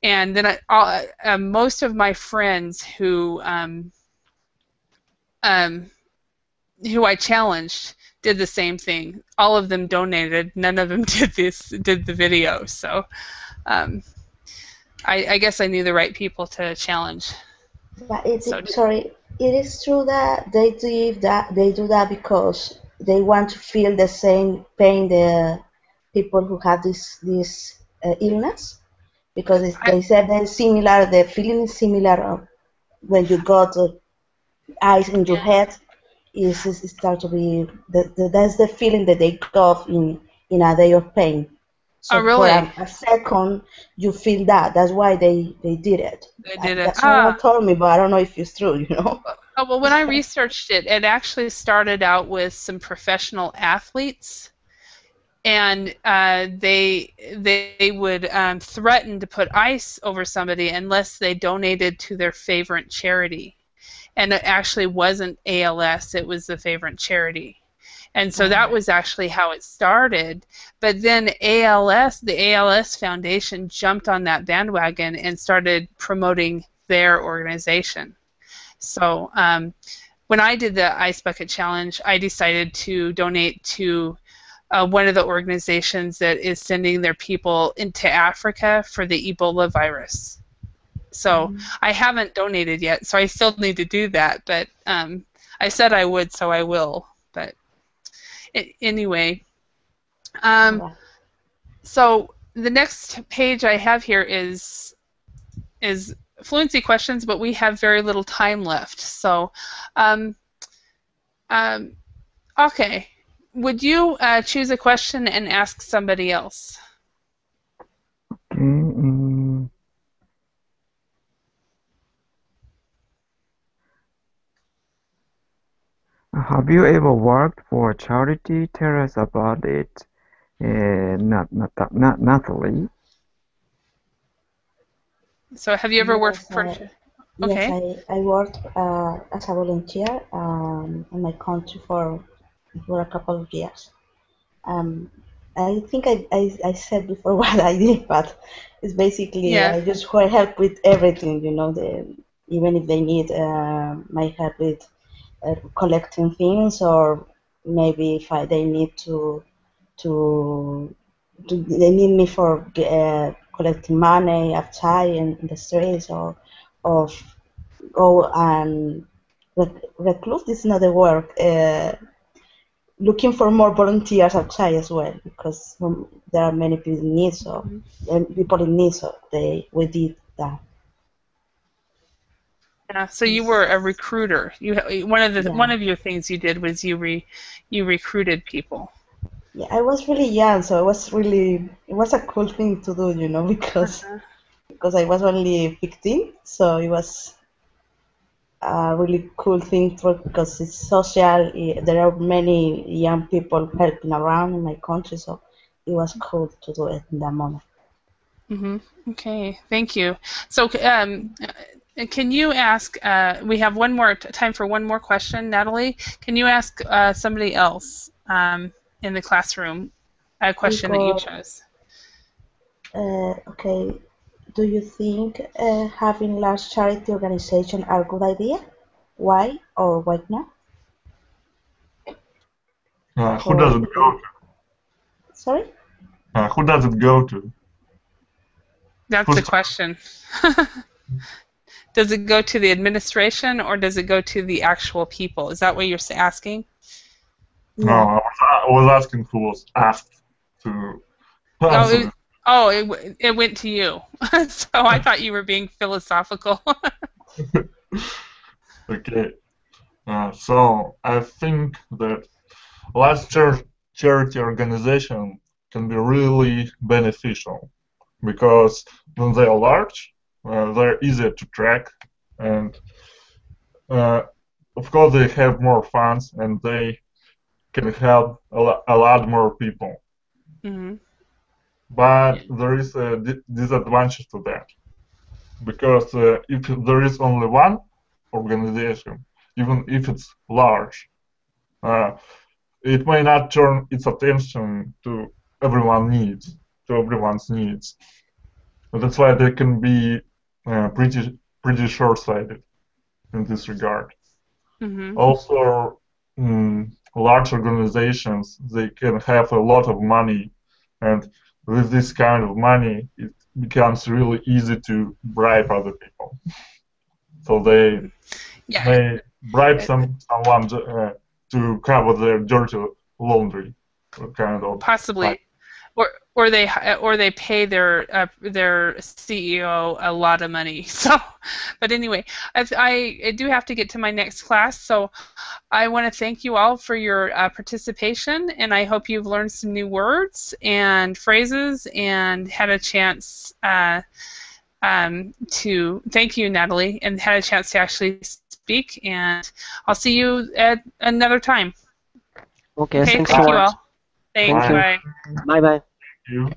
Speaker 1: And then most of my friends um, who I challenged did the same thing. All of them donated. None of them did the video. So um, I guess I knew the right people to challenge.
Speaker 4: But
Speaker 1: So
Speaker 4: sorry, it is true that they do that because they want to feel the same pain the people who have this illness because
Speaker 1: I,
Speaker 4: they said they're similar. The feeling is similar when you got ice in your
Speaker 1: yeah.
Speaker 4: head. Is start to be that's the feeling that they got in a day of pain.
Speaker 1: Oh,
Speaker 4: So for
Speaker 1: really?
Speaker 4: a second, you feel that. That's why they did it.
Speaker 1: They did it.
Speaker 4: That someone told me, but I don't know if it's true.
Speaker 1: Oh, well, when I researched it, it actually started out with some professional athletes, and they would threaten to put ice over somebody unless they donated to their favorite charity. And it actually wasn't ALS; it was the favorite charity. And so that was actually how it started. But then the ALS Foundation jumped on that bandwagon and started promoting their organization. So when I did the Ice Bucket Challenge, I decided to donate to one of the organizations that is sending their people into Africa for the Ebola virus. So I haven't donated yet, so I still need to do that. But I said I would, so I will. But anyway, um,
Speaker 4: Alright.
Speaker 1: so the next page I have here is fluency questions, but we have very little time left. So, um, um, okay, would you choose a question and ask somebody else?
Speaker 5: Okay. Have you ever worked for a charity? Tell us about it. Natalie.
Speaker 1: So, have you ever worked
Speaker 4: Yes,
Speaker 1: for?
Speaker 4: yes,
Speaker 1: Okay.
Speaker 4: I worked as a volunteer in my country for a couple of years. Um, I think I said before what I did, but it's basically
Speaker 1: Yeah.
Speaker 4: I just help with everything, even if they need my help with collecting things, or maybe if they need to, they need me for collecting money outside in the streets, or go and recruit is not a word. Looking for more volunteers outside as well because there are many people in need. So people in need, so we did that.
Speaker 1: Yeah. So you were a recruiter. One
Speaker 4: Yeah,
Speaker 1: of your things you did was you recruited people.
Speaker 4: yeah. I was really young, so it was a cool thing to do,
Speaker 1: Uh-huh.
Speaker 4: because I was only 15, so it was a really cool thing because it's social. There are many young people helping around in my country, so it was cool to do it in that moment.
Speaker 1: Okay, thank you. So, can you ask, we have one more time for one more question, Natalie. Can you ask somebody else in the classroom a question that you chose?
Speaker 4: Okay. Do you think having large charity organizations are a good idea? Why or why not?
Speaker 3: Who does it go to?
Speaker 4: Sorry?
Speaker 3: Who does it go to?
Speaker 1: That's the question. Does it go to the administration or does it go to the actual people? Is that what you're asking?
Speaker 3: No,
Speaker 4: Yeah.
Speaker 3: I was asking who was asked to answer.
Speaker 1: It went to you. So I thought you were being philosophical.
Speaker 3: Okay. So I think that large charity organization can be really beneficial because when they are large, they're easier to track, and of course they have more funds and they can help a lot more people.
Speaker 1: Mm-hmm.
Speaker 3: But there is a disadvantage to that because if there is only one organization, even if it's large, uh, it may not turn its attention to everyone's needs. And that's why they can be pretty short-sighted in this regard.
Speaker 1: Mm-hmm.
Speaker 3: Also, large organizations, they can have a lot of money, and with this kind of money, it becomes really easy to bribe other people. So they may bribe someone to cover their dirty laundry, kind of.
Speaker 1: Possibly, or they pay their CEO a lot of money. So, but anyway, I do have to get to my next class. So, I want to thank you all for your participation, and I hope you've learned some new words and phrases and had a chance to thank you, Natalie, and had a chance to actually speak. And I'll see you at another time.
Speaker 2: Okay,
Speaker 1: Okay,
Speaker 2: thanks
Speaker 1: thank
Speaker 2: so
Speaker 1: you
Speaker 2: much.
Speaker 1: all. Thanks.
Speaker 2: Thank you.
Speaker 1: Bye.
Speaker 2: Bye bye.
Speaker 3: You.